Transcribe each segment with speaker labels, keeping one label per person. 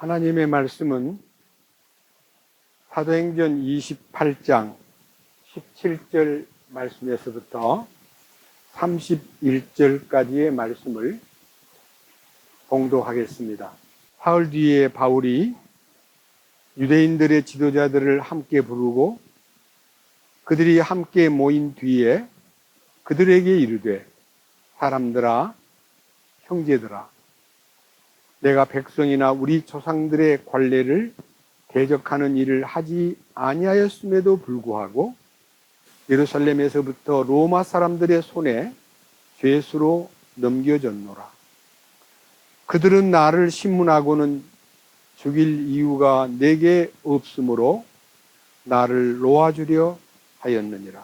Speaker 1: 하나님의 말씀은 사도행전 28장 17절 말씀에서부터 31절까지의 말씀을 봉독하겠습니다. 사흘 뒤에 바울이 유대인들의 지도자들을 함께 부르고 그들이 함께 모인 뒤에 그들에게 이르되, 사람들아, 형제들아, 내가 백성이나 우리 조상들의 관례를 대적하는 일을 하지 아니하였음에도 불구하고 예루살렘에서부터 로마 사람들의 손에 죄수로 넘겨졌노라. 그들은 나를 신문하고는 죽일 이유가 내게 없으므로 나를 놓아주려 하였느니라.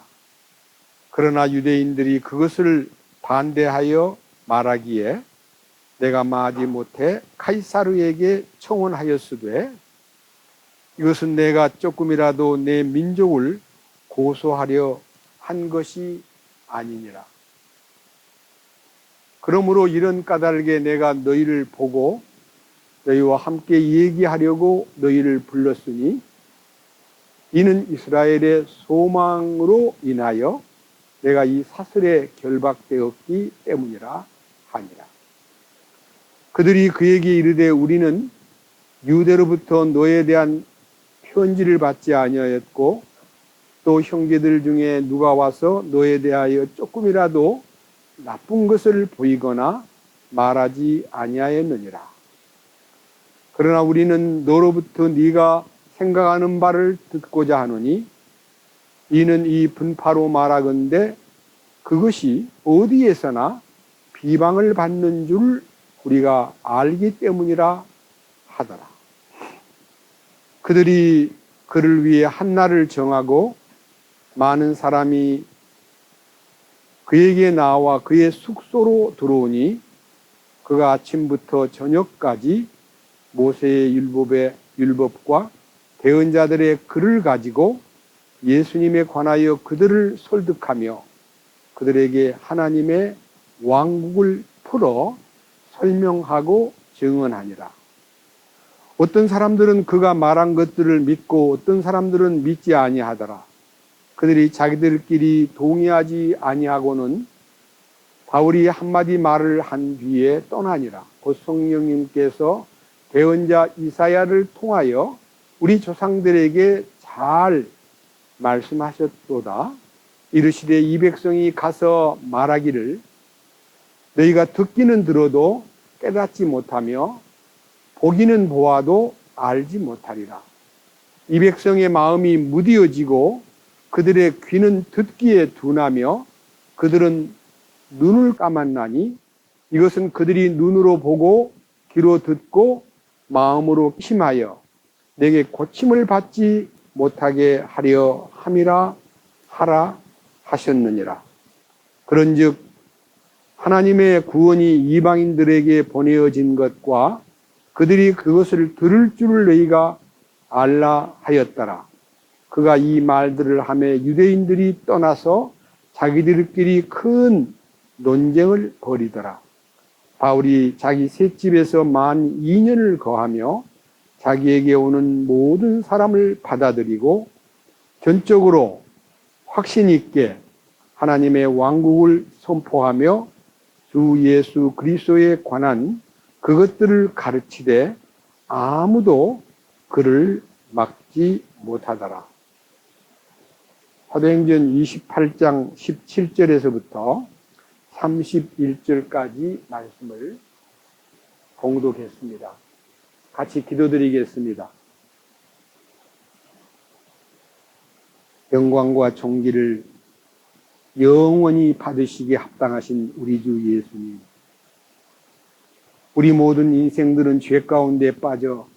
Speaker 1: 그러나 유대인들이 그것을 반대하여 말하기에 내가 마지 못해 카이사르에게 청원하였으되 이것은 내가 조금이라도 내 민족을 고소하려 한 것이 아니니라. 그러므로 이런 까닭에 내가 너희를 보고 너희와 함께 얘기하려고 너희를 불렀으니 이는 이스라엘의 소망으로 인하여 내가 이 사슬에 결박되었기 때문이라 하니라. 그들이 그에게 이르되 우리는 유대로부터 너에 대한 편지를 받지 아니하였고 또 형제들 중에 누가 와서 너에 대하여 조금이라도 나쁜 것을 보이거나 말하지 아니하였느니라. 그러나 우리는 너로부터 네가 생각하는 바를 듣고자 하노니 이는 이 분파로 말하건대 그것이 어디에서나 비방을 받는 줄 우리가 알기 때문이라 하더라. 그들이 그를 위해 한 날을 정하고 많은 사람이 그에게 나와 그의 숙소로 들어오니 그가 아침부터 저녁까지 모세의 율법과 대언자들의 글을 가지고 예수님에 관하여 그들을 설득하며 그들에게 하나님의 왕국을 풀어 설명하고 증언하니라. 어떤 사람들은 그가 말한 것들을 믿고 어떤 사람들은 믿지 아니하더라. 그들이 자기들끼리 동의하지 아니하고는 바울이 한마디 말을 한 뒤에 떠나니라. 곧 성령님께서 대언자 이사야를 통하여 우리 조상들에게 잘 말씀하셨도다. 이르시되 이 백성이 가서 말하기를 너희가 듣기는 들어도 깨닫지 못하며 보기는 보아도 알지 못하리라. 이 백성의 마음이 무디어지고 그들의 귀는 듣기에 둔하며 그들은 눈을 감았나니 이것은 그들이 눈으로 보고 귀로 듣고 마음으로 심하여 내게 고침을 받지 못하게 하려 함이라 하라 하셨느니라. 그런즉 하나님의 구원이 이방인들에게 보내어진 것과 그들이 그것을 들을 줄을 너희가 알라 하였더라. 그가 이 말들을 하매 유대인들이 떠나서 자기들끼리 큰 논쟁을 벌이더라. 바울이 자기 셋집에서 만 2년을 거하며 자기에게 오는 모든 사람을 받아들이고 전적으로 확신 있게 하나님의 왕국을 선포하며 주 예수 그리스도에 관한 그것들을 가르치되 아무도 그를 막지 못하더라. 사도행전 28장 17절에서부터 31절까지 말씀을 봉독했습니다. 같이 기도드리겠습니다. 영광과 존귀를 영원히 받으시기에 합당하신 우리 주 예수님, 우리 모든 인생들은 죄 가운데 빠져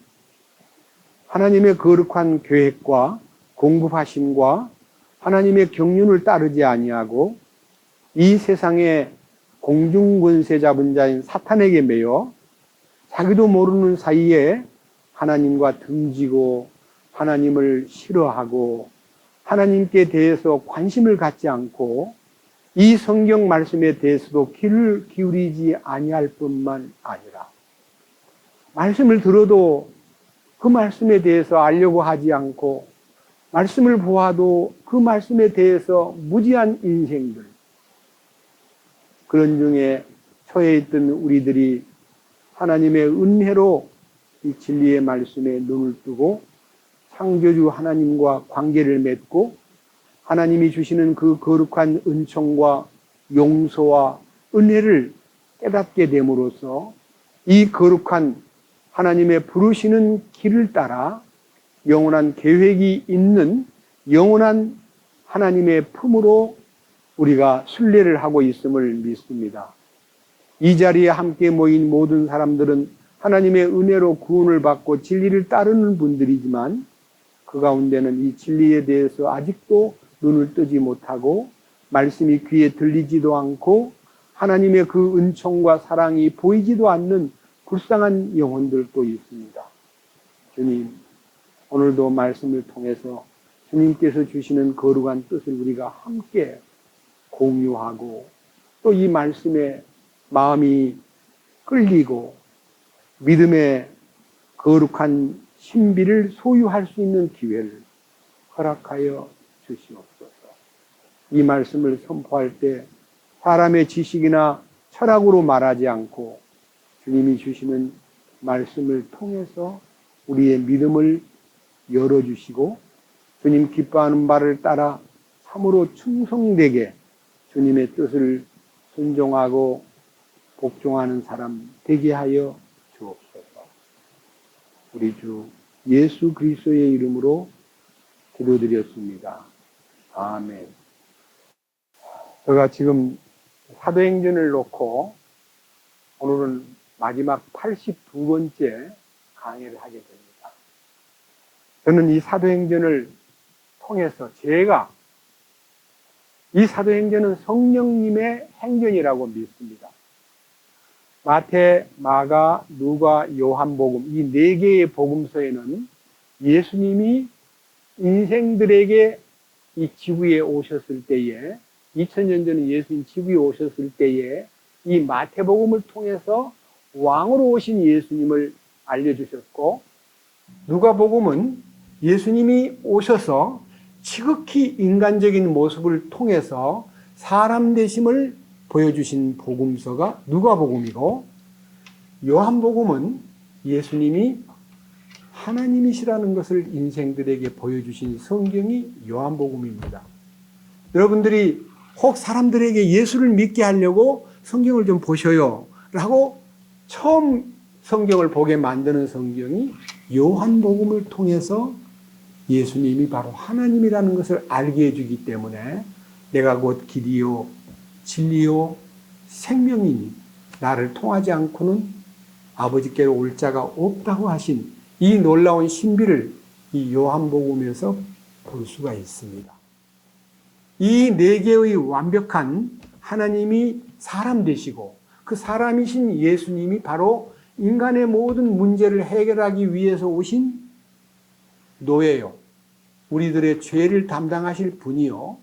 Speaker 1: 하나님의 거룩한 계획과 공급하심과 하나님의 경륜을 따르지 아니하고 이 세상의 공중권세 잡은 자인 사탄에게 매여 자기도 모르는 사이에 하나님과 등지고 하나님을 싫어하고 하나님께 대해서 관심을 갖지 않고 이 성경 말씀에 대해서도 귀를 기울이지 아니할 뿐만 아니라 말씀을 들어도 그 말씀에 대해서 알려고 하지 않고 말씀을 보아도 그 말씀에 대해서 무지한 인생들, 그런 중에 처해 있던 우리들이 하나님의 은혜로 이 진리의 말씀에 눈을 뜨고 창조주 하나님과 관계를 맺고 하나님이 주시는 그 거룩한 은총과 용서와 은혜를 깨닫게 됨으로써 이 거룩한 하나님의 부르시는 길을 따라 영원한 계획이 있는 영원한 하나님의 품으로 우리가 순례를 하고 있음을 믿습니다. 이 자리에 함께 모인 모든 사람들은 하나님의 은혜로 구원을 받고 진리를 따르는 분들이지만 그 가운데는 이 진리에 대해서 아직도 눈을 뜨지 못하고 말씀이 귀에 들리지도 않고 하나님의 그 은총과 사랑이 보이지도 않는 불쌍한 영혼들도 있습니다. 주님, 오늘도 말씀을 통해서 주님께서 주시는 거룩한 뜻을 우리가 함께 공유하고 또 이 말씀에 마음이 끌리고 믿음의 거룩한 신비를 소유할 수 있는 기회를 허락하여 주시옵소서. 이 말씀을 선포할 때 사람의 지식이나 철학으로 말하지 않고 주님이 주시는 말씀을 통해서 우리의 믿음을 열어주시고 주님 기뻐하는 바를 따라 참으로 충성되게 주님의 뜻을 순종하고 복종하는 사람 되게 하여 주옵소서. 우리 주 예수 그리스도의 이름으로 기도드렸습니다. 아멘. 제가 지금 사도행전을 놓고 오늘은 마지막 82번째 강의를 하게 됩니다. 저는 이 사도행전을 통해서 제가 이 사도행전은 성령님의 행전이라고 믿습니다. 마태, 마가, 누가, 요한복음 이 네 개의 복음서에는 예수님이 인생들에게 이 지구에 오셨을 때에 2000년 전에 예수님 지구에 오셨을 때에 이 마태복음을 통해서 왕으로 오신 예수님을 알려주셨고 누가복음은 예수님이 오셔서 지극히 인간적인 모습을 통해서 사람 되심을 보여주신 복음서가 누가복음이고 요한복음은 예수님이 하나님이시라는 것을 인생들에게 보여주신 성경이 요한복음입니다. 여러분들이 혹 사람들에게 예수를 믿게 하려고 성경을 좀 보셔요 라고 처음 성경을 보게 만드는 성경이 요한복음을 통해서 예수님이 바로 하나님이라는 것을 알게 해주기 때문에 내가 곧 길이요 진리요 생명이니 나를 통하지 않고는 아버지께로 올 자가 없다고 하신 이 놀라운 신비를 이 요한복음에서 볼 수가 있습니다. 이 네 개의 완벽한 하나님이 사람 되시고 그 사람이신 예수님이 바로 인간의 모든 문제를 해결하기 위해서 오신 노예요. 우리들의 죄를 담당하실 분이요.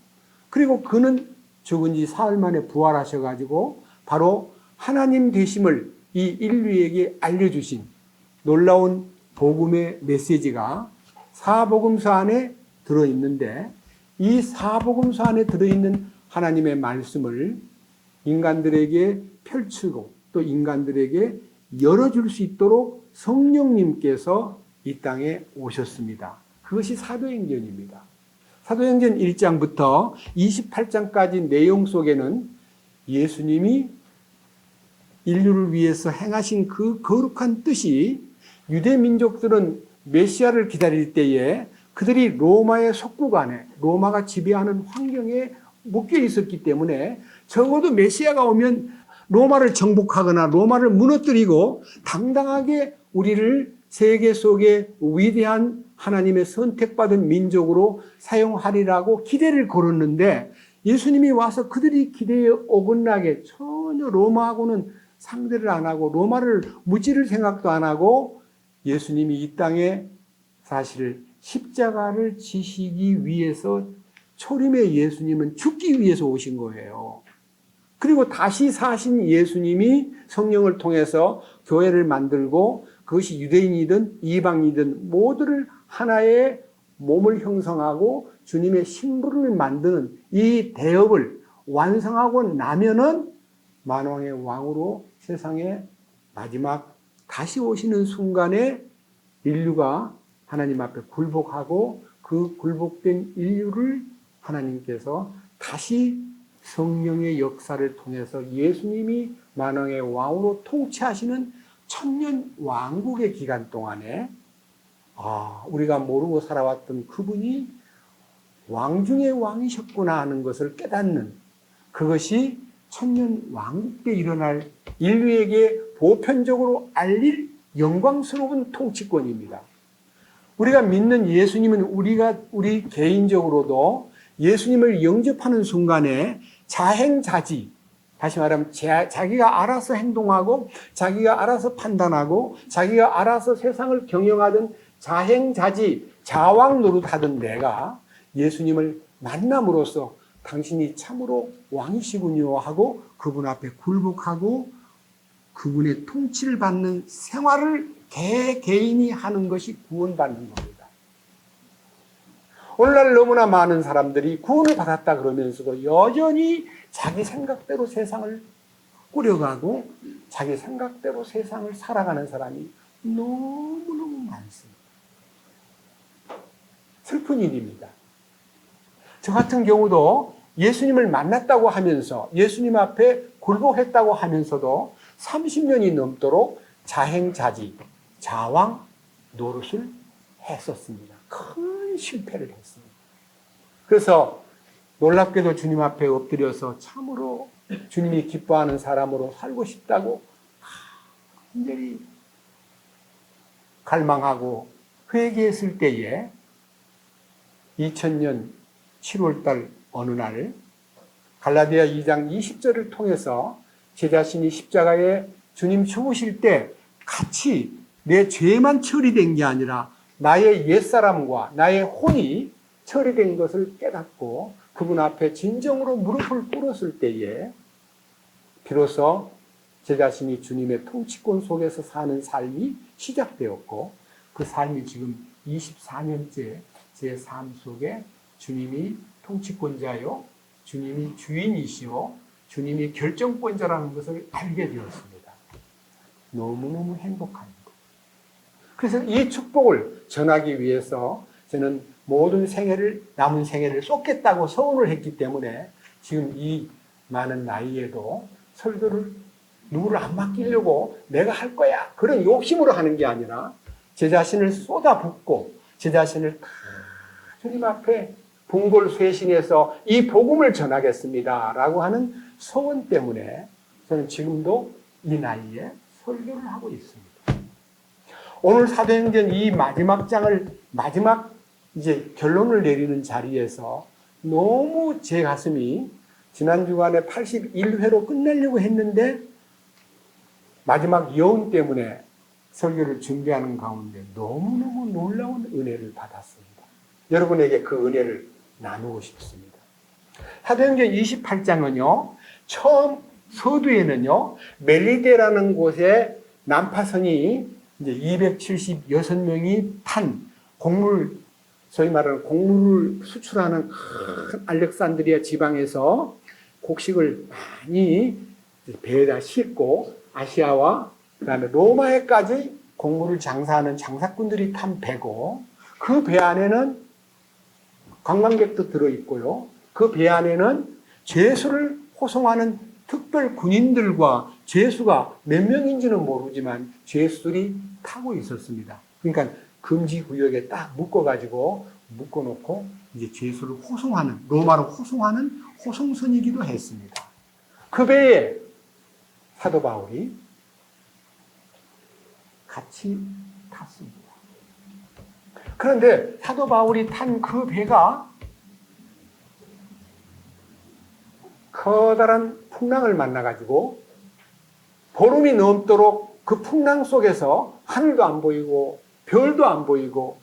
Speaker 1: 그리고 그는 죽은 지 사흘 만에 부활하셔가지고 바로 하나님 되심을 이 인류에게 알려주신 놀라운 복음의 메시지가 사복음서 안에 들어있는데 이 사복음서 안에 들어있는 하나님의 말씀을 인간들에게 펼치고 또 인간들에게 열어줄 수 있도록 성령님께서 이 땅에 오셨습니다. 그것이 사도행전입니다. 사도행전 1장부터 28장까지 내용 속에는 예수님이 인류를 위해서 행하신 그 거룩한 뜻이 유대 민족들은 메시아를 기다릴 때에 그들이 로마의 속국 안에 로마가 지배하는 환경에 묶여 있었기 때문에 적어도 메시아가 오면 로마를 정복하거나 로마를 무너뜨리고 당당하게 우리를 세계 속에 위대한 하나님의 선택받은 민족으로 사용하리라고 기대를 걸었는데 예수님이 와서 그들이 기대에 어긋나게 전혀 로마하고는 상대를 안 하고 로마를 무찌를 생각도 안 하고 예수님이 이 땅에 사실 십자가를 지시기 위해서 초림의 예수님은 죽기 위해서 오신 거예요. 그리고 다시 사신 예수님이 성령을 통해서 교회를 만들고 그것이 유대인이든 이방이든 모두를 하나의 몸을 형성하고 주님의 신부를 만드는 이 대업을 완성하고 나면은 만왕의 왕으로 세상에 마지막 다시 오시는 순간에 인류가 하나님 앞에 굴복하고 그 굴복된 인류를 하나님께서 다시 성령의 역사를 통해서 예수님이 만왕의 왕으로 통치하시는 천년 왕국의 기간 동안에 우리가 모르고 살아왔던 그분이 왕 중의 왕이셨구나 하는 것을 깨닫는, 그것이 천년 왕국 때 일어날 인류에게 보편적으로 알릴 영광스러운 통치권입니다. 우리가 믿는 예수님은 우리 개인적으로도 예수님을 영접하는 순간에 자행자지, 다시 말하면 자기가 알아서 행동하고 자기가 알아서 판단하고 자기가 알아서 세상을 경영하던 자행자지, 자왕 노릇하던 내가 예수님을 만남으로써 당신이 참으로 왕이시군요 하고 그분 앞에 굴복하고 그분의 통치를 받는 생활을 개개인이 하는 것이 구원받는 겁니다. 오늘날 너무나 많은 사람들이 구원을 받았다 그러면서도 여전히 자기 생각대로 세상을 꾸려가고 자기 생각대로 세상을 살아가는 사람이 너무너무 많습니다. 슬픈 일입니다. 저 같은 경우도 예수님을 만났다고 하면서 예수님 앞에 굴복했다고 하면서도 30년이 넘도록 자행자지, 자왕 노릇을 했었습니다. 큰 실패를 했습니다. 그래서 놀랍게도 주님 앞에 엎드려서 참으로 주님이 기뻐하는 사람으로 살고 싶다고 간절히 갈망하고 회개했을 때에 2000년 7월달 어느 날 갈라디아 2장 20절을 통해서 제 자신이 십자가에 주님 죽으실 때 같이 내 죄만 처리된 게 아니라 나의 옛사람과 나의 혼이 처리된 것을 깨닫고 그분 앞에 진정으로 무릎을 꿇었을 때에 비로소 제 자신이 주님의 통치권 속에서 사는 삶이 시작되었고 그 삶이 지금 24년째 제 삶 속에 주님이 통치권자요, 주님이 주인이시요, 주님이 결정권자라는 것을 알게 되었습니다. 너무너무 행복합니다. 그래서 이 축복을 전하기 위해서 저는 모든 남은 생애를 쏟겠다고 서원을 했기 때문에 지금 이 많은 나이에도 설교를 누구를 안 맡기려고 내가 할 거야 그런 욕심으로 하는 게 아니라 제 자신을 쏟아붓고 제 자신을 다 주님 앞에 분골쇄신해서 이 복음을 전하겠습니다 라고 하는 소원 때문에 저는 지금도 이 나이에 설교를 하고 있습니다. 오늘 사도행전 이 마지막 장을 마지막 이제 결론을 내리는 자리에서 너무 제 가슴이 지난 주간에 81회로 끝내려고 했는데 마지막 여운 때문에 설교를 준비하는 가운데 너무너무 놀라운 은혜를 받았습니다. 여러분에게 그 은혜를 나누고 싶습니다. 사도행전 28장은요, 처음 서두에는요, 멜리데라는 곳에 난파선이 이제 276명이 탄 소위 말하는 곡물을 수출하는 큰 알렉산드리아 지방에서 곡식을 많이 배에다 싣고 아시아와 그다음에 로마에까지 곡물을 장사하는 장사꾼들이 탄 배고 그 배 안에는 관광객도 들어있고요. 그 배 안에는 죄수를 호송하는 특별 군인들과 죄수가 몇 명인지는 모르지만 죄수들이 타고 있었습니다. 그러니까 금지 구역에 딱 묶어놓고 이제 죄수를 호송하는, 로마로 호송하는 호송선이기도 했습니다. 그 배에 사도 바울이 같이 탔습니다. 그런데 사도 바울이 탄 그 배가 커다란 풍랑을 만나가지고 보름이 넘도록 그 풍랑 속에서 하늘도 안 보이고 별도 안 보이고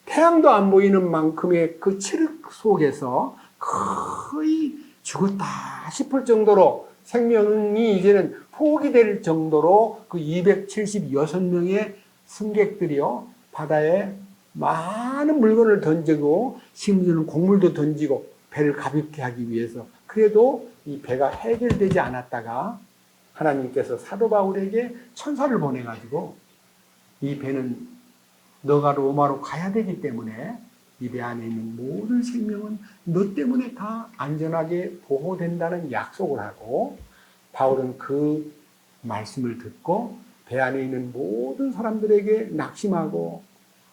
Speaker 1: 태양도 안 보이는 만큼의 그 칠흑 속에서 거의 죽었다 싶을 정도로 생명이 이제는 포기될 정도로 그 276명의 승객들이요 바다에 많은 물건을 던지고 심지어는 곡물도 던지고 배를 가볍게 하기 위해서 그래도 이 배가 해결되지 않았다가 하나님께서 사도 바울에게 천사를 보내가지고 이 배는 너가 로마로 가야 되기 때문에 이 배 안에 있는 모든 생명은 너 때문에 다 안전하게 보호된다는 약속을 하고 바울은 그 말씀을 듣고 배 안에 있는 모든 사람들에게 낙심하고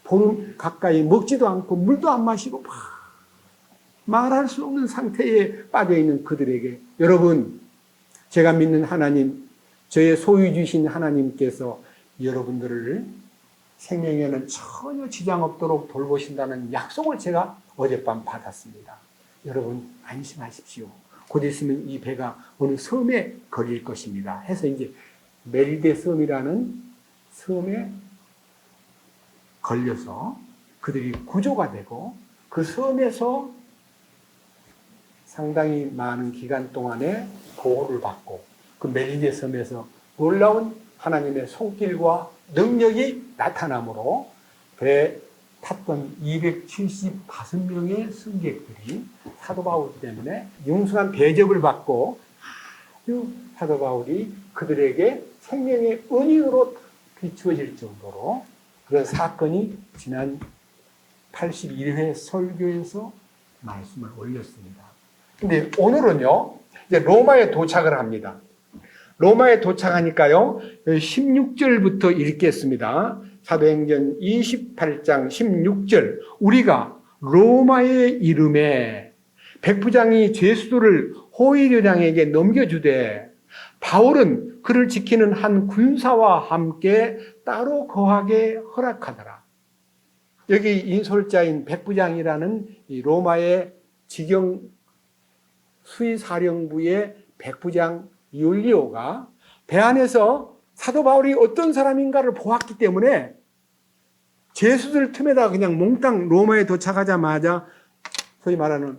Speaker 1: 보는 가까이 먹지도 않고 물도 안 마시고 말할 수 없는 상태에 빠져 있는 그들에게 여러분 제가 믿는 하나님 저의 소유 주신 하나님께서 여러분들을 생명에는 전혀 지장 없도록 돌보신다는 약속을 제가 어젯밤 받았습니다. 여러분 안심하십시오. 곧 있으면 이 배가 어느 섬에 걸릴 것입니다. 해서 이제 메리데 섬이라는 섬에 걸려서 그들이 구조가 되고 그 섬에서 상당히 많은 기간 동안에 보호를 받고 그 메리데 섬에서 놀라운 하나님의 손길과 능력이 나타나므로 배에 탔던 275명의 승객들이 사도 바울 때문에 융숭한 대접을 받고 아주 사도 바울이 그들에게 생명의 은인으로 비추어질 정도로 그런 사건이 지난 81회 설교에서 말씀을 올렸습니다. 근데 오늘은요, 이제 로마에 도착을 합니다. 로마에 도착하니까요, 16절부터 읽겠습니다. 사도행전 28장 16절. 우리가 로마의 이름에 백부장이 죄수들을 호위대장에게 넘겨주되 바울은 그를 지키는 한 군사와 함께 따로 거하게 허락하더라. 여기 인솔자인 백부장이라는 이 로마의 지경 수의사령부의 백부장 율리오가 배 안에서 사도 바울이 어떤 사람인가를 보았기 때문에 죄수들 틈에다가 그냥 몽땅 로마에 도착하자마자 소위 말하는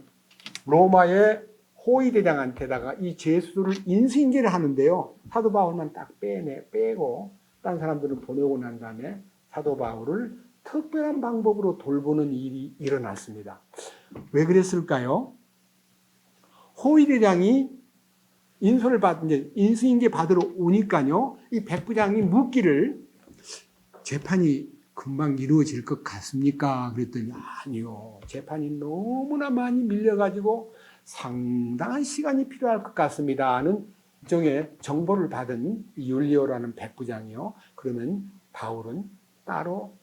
Speaker 1: 로마의 호위대장한테다가 이 죄수들을 인수인계를 하는데요. 사도 바울만 딱 빼고 딴 사람들은 보내고 난 다음에 사도 바울을 특별한 방법으로 돌보는 일이 일어났습니다. 왜 그랬을까요? 호위대장이 인솔을 이제 인수인계 받으러 오니까요, 이 백부장이 묻기를 재판이 금방 이루어질 것 같습니까? 그랬더니 아니요. 재판이 너무나 많이 밀려가지고 상당한 시간이 필요할 것 같습니다. 하는 일종의 정보를 받은 율리오라는 백부장이요. 그러면 바울은 따로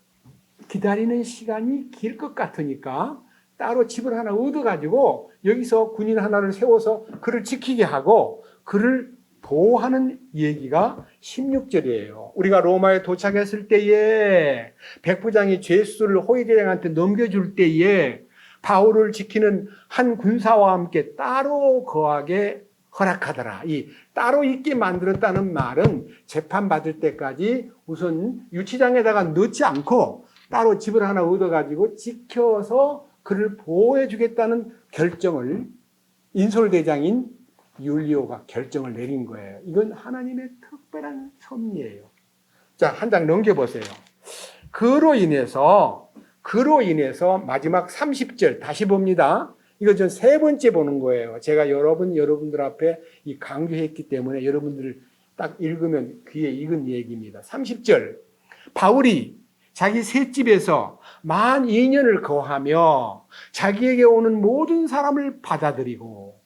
Speaker 1: 기다리는 시간이 길 것 같으니까 따로 집을 하나 얻어가지고 여기서 군인 하나를 세워서 그를 지키게 하고 그를 보호하는 얘기가 16절이에요. 우리가 로마에 도착했을 때에 백부장이 죄수를 호위대장한테 넘겨줄 때에 바울을 지키는 한 군사와 함께 따로 거하게 허락하더라. 이 따로 있게 만들었다는 말은 재판받을 때까지 우선 유치장에다가 넣지 않고 따로 집을 하나 얻어가지고 지켜서 그를 보호해 주겠다는 결정을 인솔대장인 율리오가 결정을 내린 거예요. 이건 하나님의 특별한 섭리예요. 자, 한 장 넘겨보세요. 그로 인해서 마지막 30절 다시 봅니다. 이거 전 세 번째 보는 거예요. 제가 여러분들 앞에 이 강조했기 때문에 여러분들 딱 읽으면 귀에 익은 얘기입니다. 30절. 바울이 자기 셋집에서 만 2년을 거하며 자기에게 오는 모든 사람을 받아들이고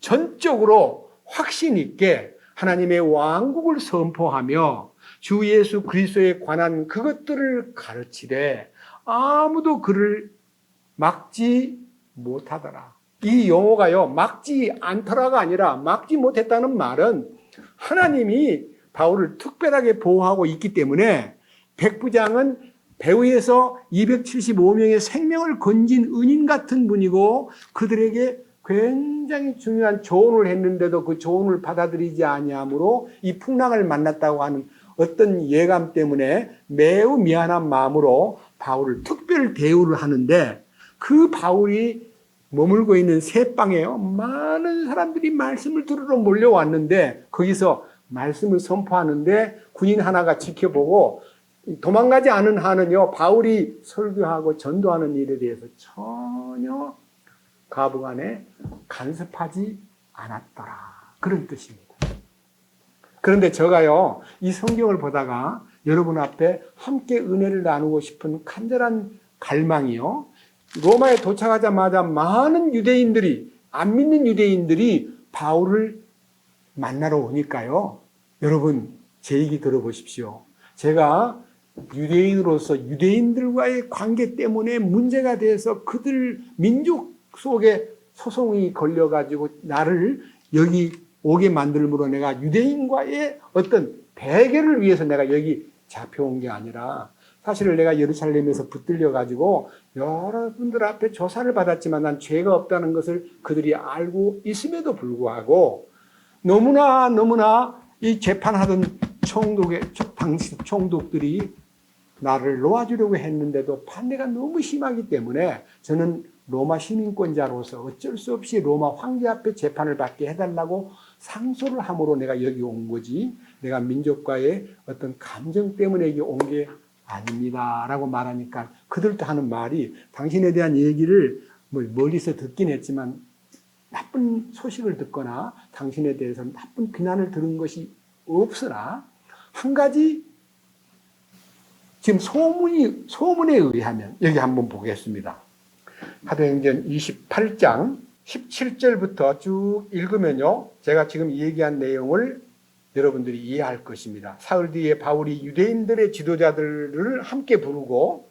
Speaker 1: 전적으로 확신 있게 하나님의 왕국을 선포하며 주 예수 그리스도에 관한 그것들을 가르치되 아무도 그를 막지 못하더라. 이 용어가요, 막지 않더라가 아니라 막지 못했다는 말은 하나님이 바울을 특별하게 보호하고 있기 때문에 백부장은 배후에서 275명의 생명을 건진 은인 같은 분이고 그들에게 굉장히 중요한 조언을 했는데도 그 조언을 받아들이지 아니하므로 이 풍랑을 만났다고 하는 어떤 예감 때문에 매우 미안한 마음으로 바울을 특별 대우를 하는데 그 바울이 머물고 있는 새방에요, 많은 사람들이 말씀을 들으러 몰려왔는데 거기서 말씀을 선포하는데 군인 하나가 지켜보고 도망가지 않은 한은요, 바울이 설교하고 전도하는 일에 대해서 전혀 가부간에 간섭하지 않았더라. 그런 뜻입니다. 그런데 제가요, 이 성경을 보다가 여러분 앞에 함께 은혜를 나누고 싶은 간절한 갈망이요, 로마에 도착하자마자 많은 유대인들이, 안 믿는 유대인들이 바울을 만나러 오니까요, 여러분 제 얘기 들어보십시오. 제가 유대인으로서 유대인들과의 관계 때문에 문제가 돼서 그들 민족 속에 소송이 걸려가지고 나를 여기 오게 만들므로 내가 유대인과의 어떤 대결을 위해서 내가 여기 잡혀온 게 아니라, 사실은 내가 예루살렘에서 붙들려가지고 여러분들 앞에 조사를 받았지만 난 죄가 없다는 것을 그들이 알고 있음에도 불구하고 너무나 이 재판하던 당시 총독들이 나를 놓아주려고 했는데도 반대가 너무 심하기 때문에 저는 로마 시민권자로서 어쩔 수 없이 로마 황제 앞에 재판을 받게 해달라고 상소를 함으로 내가 여기 온 거지, 내가 민족과의 어떤 감정 때문에 여기 온 게 아닙니다 라고 말하니까 그들도 하는 말이, 당신에 대한 얘기를 멀리서 듣긴 했지만 나쁜 소식을 듣거나 당신에 대해서 나쁜 비난을 들은 것이 없으나 한 가지, 지금 소문에 의하면, 여기 한번 보겠습니다. 사도행전 28장 17절부터 쭉 읽으면요, 제가 지금 얘기한 내용을 여러분들이 이해할 것입니다. 사흘 뒤에 바울이 유대인들의 지도자들을 함께 부르고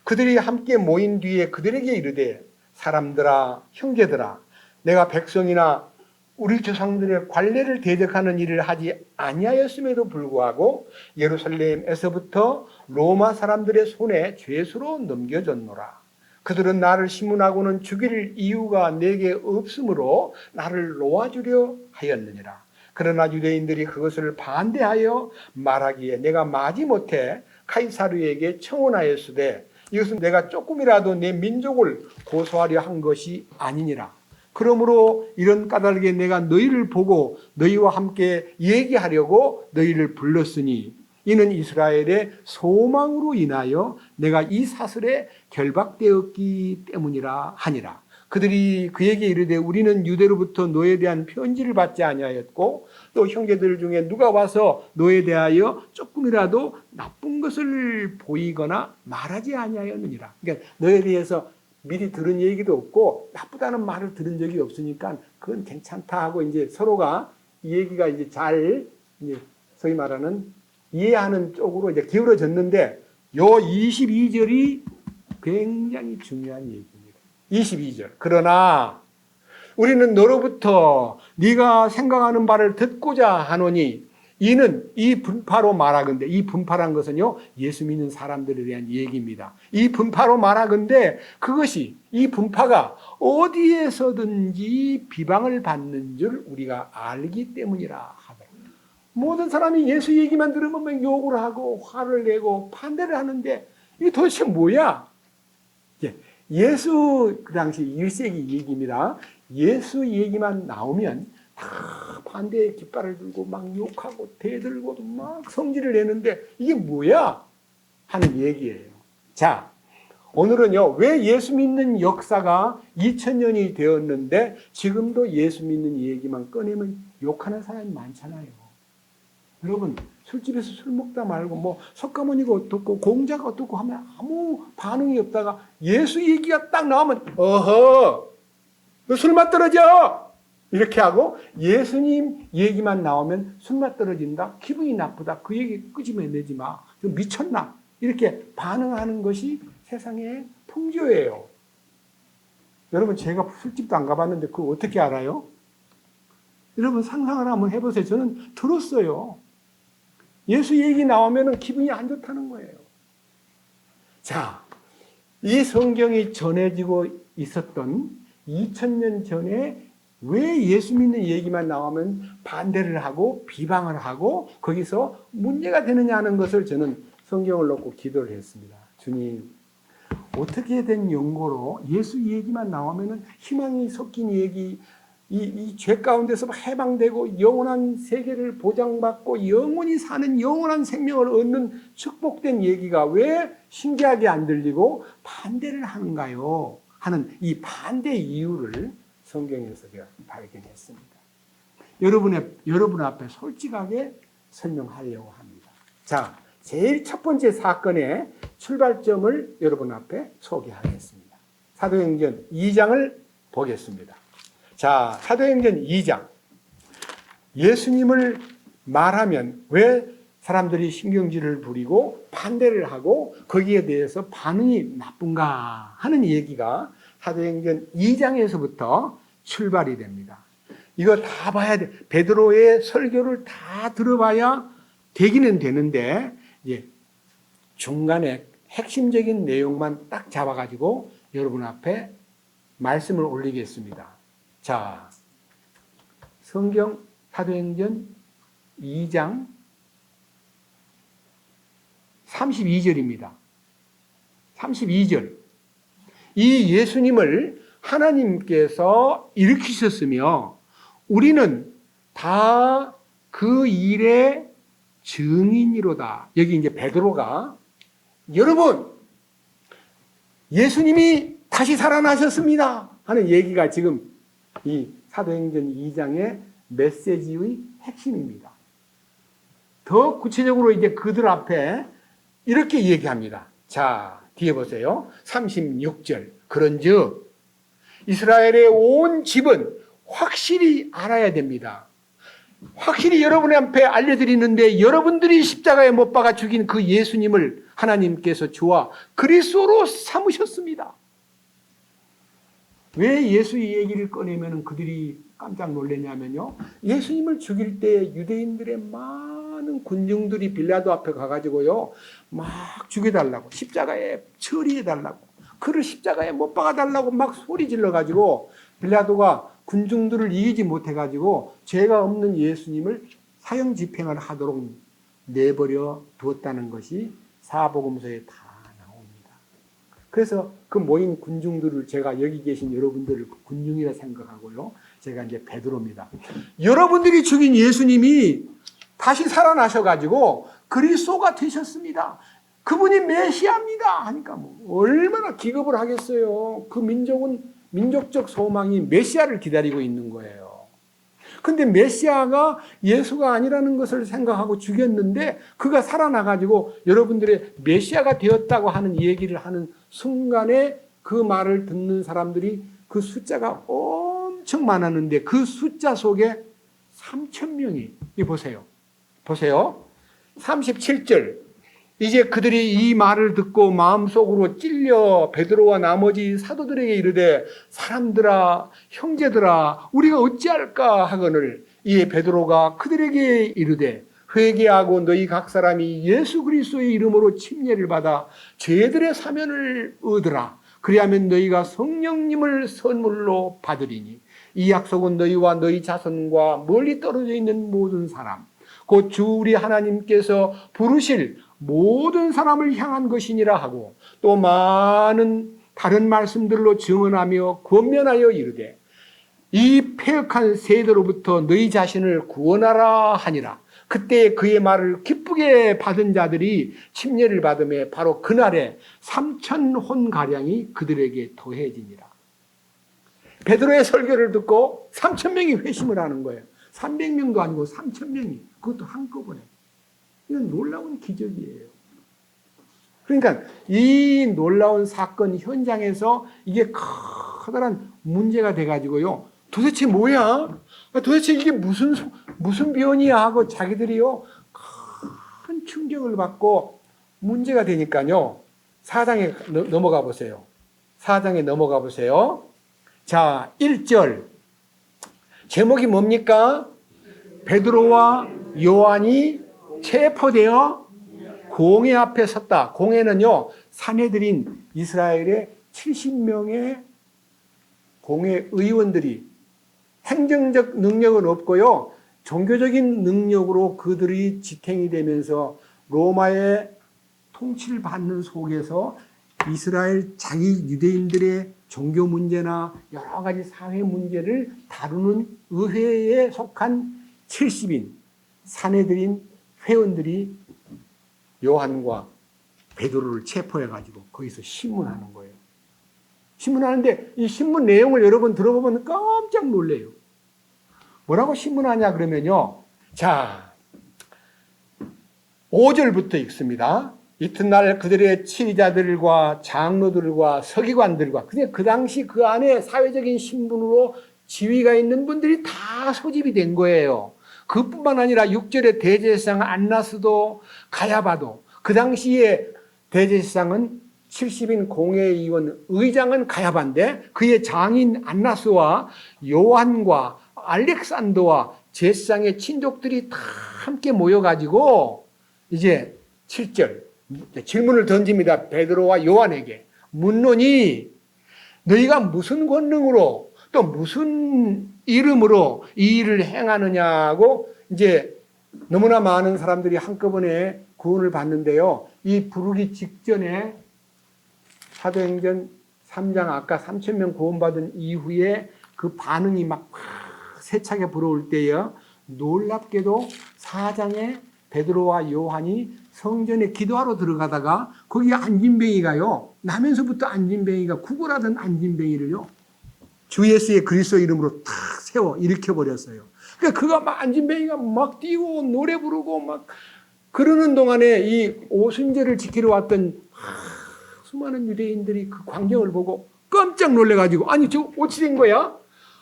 Speaker 1: 그들이 함께 모인 뒤에 그들에게 이르되, 사람들아, 형제들아, 내가 백성이나 우리 조상들의 관례를 대적하는 일을 하지 아니하였음에도 불구하고 예루살렘에서부터 로마 사람들의 손에 죄수로 넘겨졌노라. 그들은 나를 신문하고는 죽일 이유가 내게 없으므로 나를 놓아주려 하였느니라. 그러나 유대인들이 그것을 반대하여 말하기에 내가 마지못해 카이사르에게 청원하였으되 이것은 내가 조금이라도 내 민족을 고소하려 한 것이 아니니라. 그러므로 이런 까닭에 내가 너희를 보고 너희와 함께 얘기하려고 너희를 불렀으니 이는 이스라엘의 소망으로 인하여 내가 이 사슬에 결박되었기 때문이라 하니라. 그들이 그에게 이르되 우리는 유대로부터 너에 대한 편지를 받지 아니하였고 또 형제들 중에 누가 와서 너에 대하여 조금이라도 나쁜 것을 보이거나 말하지 아니하였느니라. 그러니까 너에 대해서 미리 들은 얘기도 없고 나쁘다는 말을 들은 적이 없으니까 그건 괜찮다 하고 이제 서로가 이 얘기가 이제 잘 이제 소위 말하는 이해하는 쪽으로 이제 기울어졌는데, 요 22절이 굉장히 중요한 얘기입니다. 22절. 그러나 우리는 너로부터 네가 생각하는 바를 듣고자 하노니 이는 이 분파로 말하건대, 이 분파란 것은요 예수 믿는 사람들에 대한 얘기입니다. 이 분파로 말하건대 그것이, 이 분파가 어디에서든지 비방을 받는 줄 우리가 알기 때문이라 하더라. 모든 사람이 예수 얘기만 들으면 욕을 하고 화를 내고 반대를 하는데 이게 도대체 뭐야? 예수, 그 당시 1세기 얘기입니다. 예수 얘기만 나오면 다 반대의 깃발을 들고 막 욕하고 대들고 막 성질을 내는데 이게 뭐야? 하는 얘기예요. 자, 오늘은요, 왜 예수 믿는 역사가 2000년이 되었는데 지금도 예수 믿는 얘기만 꺼내면 욕하는 사람이 많잖아요. 여러분, 술집에서 술 먹다 말고 뭐 석가모니가 어떻고 공자가 어떻고 하면 아무 반응이 없다가 예수 얘기가 딱 나오면 어허, 너 술맛 떨어져! 이렇게 하고 예수님 얘기만 나오면 술맛 떨어진다, 기분이 나쁘다, 그 얘기 끄집어내지 마, 미쳤나, 이렇게 반응하는 것이 세상의 풍조예요. 여러분, 제가 술집도 안 가봤는데 그거 어떻게 알아요? 여러분 상상을 한번 해보세요. 저는 들었어요. 예수 얘기 나오면 기분이 안 좋다는 거예요. 자, 이 성경이 전해지고 있었던 2000년 전에 왜 예수 믿는 얘기만 나오면 반대를 하고 비방을 하고 거기서 문제가 되느냐 하는 것을 저는 성경을 놓고 기도를 했습니다. 주님, 어떻게 된 연고로 예수 얘기만 나오면 희망이 섞인 얘기, 이 죄 가운데서 해방되고 영원한 세계를 보장받고 영원히 사는 영원한 생명을 얻는 축복된 얘기가 왜 신기하게 안 들리고 반대를 하는가요? 하는 이 반대 이유를 성경에서 제가 발견했습니다. 여러분 앞에 솔직하게 설명하려고 합니다. 자, 제일 첫 번째 사건의 출발점을 여러분 앞에 소개하겠습니다. 사도행전 2장을 보겠습니다. 자, 사도행전 2장. 예수님을 말하면 왜 사람들이 신경질을 부리고 반대를 하고 거기에 대해서 반응이 나쁜가 하는 얘기가 사도행전 2장에서부터 출발이 됩니다. 이거 다 봐야 돼. 베드로의 설교를 다 들어봐야 되기는 되는데 이제 중간에 핵심적인 내용만 딱 잡아가지고 여러분 앞에 말씀을 올리겠습니다. 자, 성경 사도행전 2장 32절입니다. 32절. 이 예수님을 하나님께서 일으키셨으며 우리는 다 그 일의 증인이로다. 여기 이제 베드로가 여러분 예수님이 다시 살아나셨습니다 하는 얘기가 지금 이 사도행전 2장의 메시지의 핵심입니다. 더 구체적으로 이제 그들 앞에 이렇게 얘기합니다. 자, 뒤에 보세요. 36절. 그런즉 이스라엘의 온 집은 확실히 알아야 됩니다. 확실히 여러분 앞에 알려드리는데 여러분들이 십자가에 못 박아 죽인 그 예수님을 하나님께서 주와 그리스도로 삼으셨습니다. 왜 예수 얘기를 꺼내면 그들이 깜짝 놀랐냐면요. 예수님을 죽일 때 유대인들의 많은 군중들이 빌라도 앞에 가가지고요. 막 죽여달라고 십자가에 처리해달라고 그를 십자가에 못 박아달라고 막 소리 질러가지고 빌라도가 군중들을 이기지 못해가지고 죄가 없는 예수님을 사형 집행을 하도록 내버려 두었다는 것이 사복음서에 다 나옵니다. 그래서 그 모인 군중들을 제가 여기 계신 여러분들을 군중이라 생각하고요. 제가 이제 베드로입니다. 여러분들이 죽인 예수님이 다시 살아나셔가지고 그리스도가 되셨습니다. 그분이 메시아입니다 하니까 뭐 얼마나 기겁을 하겠어요. 그 민족은 민족적 소망이 메시아를 기다리고 있는 거예요. 근데 메시아가 예수가 아니라는 것을 생각하고 죽였는데 그가 살아나가지고 여러분들의 메시아가 되었다고 하는 얘기를 하는 순간에 그 말을 듣는 사람들이 그 숫자가 엄청 많았는데 그 숫자 속에 3,000명이 보세요. 37절. 이제 그들이 이 말을 듣고 마음속으로 찔려 베드로와 나머지 사도들에게 이르되 사람들아 형제들아 우리가 어찌할까 하거늘 이에 베드로가 그들에게 이르되 회개하고 너희 각 사람이 예수 그리스도의 이름으로 침례를 받아 죄들의 사면을 얻으라. 그리하면 너희가 성령님을 선물로 받으리니 이 약속은 너희와 너희 자손과 멀리 떨어져 있는 모든 사람 곧 주 우리 하나님께서 부르실 모든 사람을 향한 것이니라 하고 또 많은 다른 말씀들로 증언하며 권면하여 이르되 이 패역한 세대로부터 너희 자신을 구원하라 하니라. 그때 그의 말을 기쁘게 받은 자들이 침례를 받음에 바로 그날에 3,000혼가량이 그들에게 더해지니라. 베드로의 설교를 듣고 3,000명이 회심을 하는 거예요. 300명도 아니고 3,000명이 그것도 한꺼번에. 이건 놀라운 기적이에요. 그러니까 이 놀라운 사건 현장에서 이게 커다란 문제가 돼가지고요. 도대체 뭐야? 도대체 이게 무슨 변이야 하고 자기들이요. 큰 충격을 받고 문제가 되니까요. 4장에 넘어가 보세요. 4장에 넘어가 보세요. 자, 1절. 제목이 뭡니까? 베드로와 요한이 체포되어 공회 앞에 섰다. 공회는요, 산헤드린 이스라엘의 70명의 공회 의원들이 행정적 능력은 없고요, 종교적인 능력으로 그들이 지탱이 되면서 로마의 통치를 받는 속에서 이스라엘 자기 유대인들의 종교 문제나 여러 가지 사회 문제를 다루는 의회에 속한 70인 사내들인 회원들이 요한과 베드로를 체포해가지고 거기서 신문하는 거예요. 신문하는데 이 신문 내용을 여러분 들어보면 깜짝 놀래요. 뭐라고 신문하냐 그러면요. 자, 5절부터 읽습니다. 이튿날 그들의 치리자들과 장로들과 서기관들과 그냥 그 당시 그 안에 사회적인 신분으로 지위가 있는 분들이 다 소집이 된 거예요. 그뿐만 아니라 6절의 대제사장 안나스도 가야바도 그 당시에 대제사장은 70인 공회의원 의장은 가야바인데 그의 장인 안나스와 요한과 알렉산더와 제사장의 친족들이 다 함께 모여가지고 이제 7절 질문을 던집니다. 베드로와 요한에게 묻노니 너희가 무슨 권능으로 또 무슨 이름으로 이 일을 행하느냐고 이제 너무나 많은 사람들이 한꺼번에 구원을 받는데요. 이 부르기 직전에 사도행전 3장 아까 3,000명 구원받은 이후에 그 반응이 막 세차게 불어올 때요. 놀랍게도 4장에 베드로와 요한이 성전에 기도하러 들어가다가 거기 안진뱅이가요. 나면서부터 안진뱅이가 구걸하던 안진뱅이를요. 주 예수의 그리스도 이름으로 탁 세워 일으켜버렸어요. 그러니까 그가 막 안진뱅이가 막 뛰고 노래 부르고 막 그러는 동안에 이 오순절을 지키러 왔던 수많은 유대인들이 그 광경을 보고 깜짝 놀래가지고 아니 저 어찌 된 거야?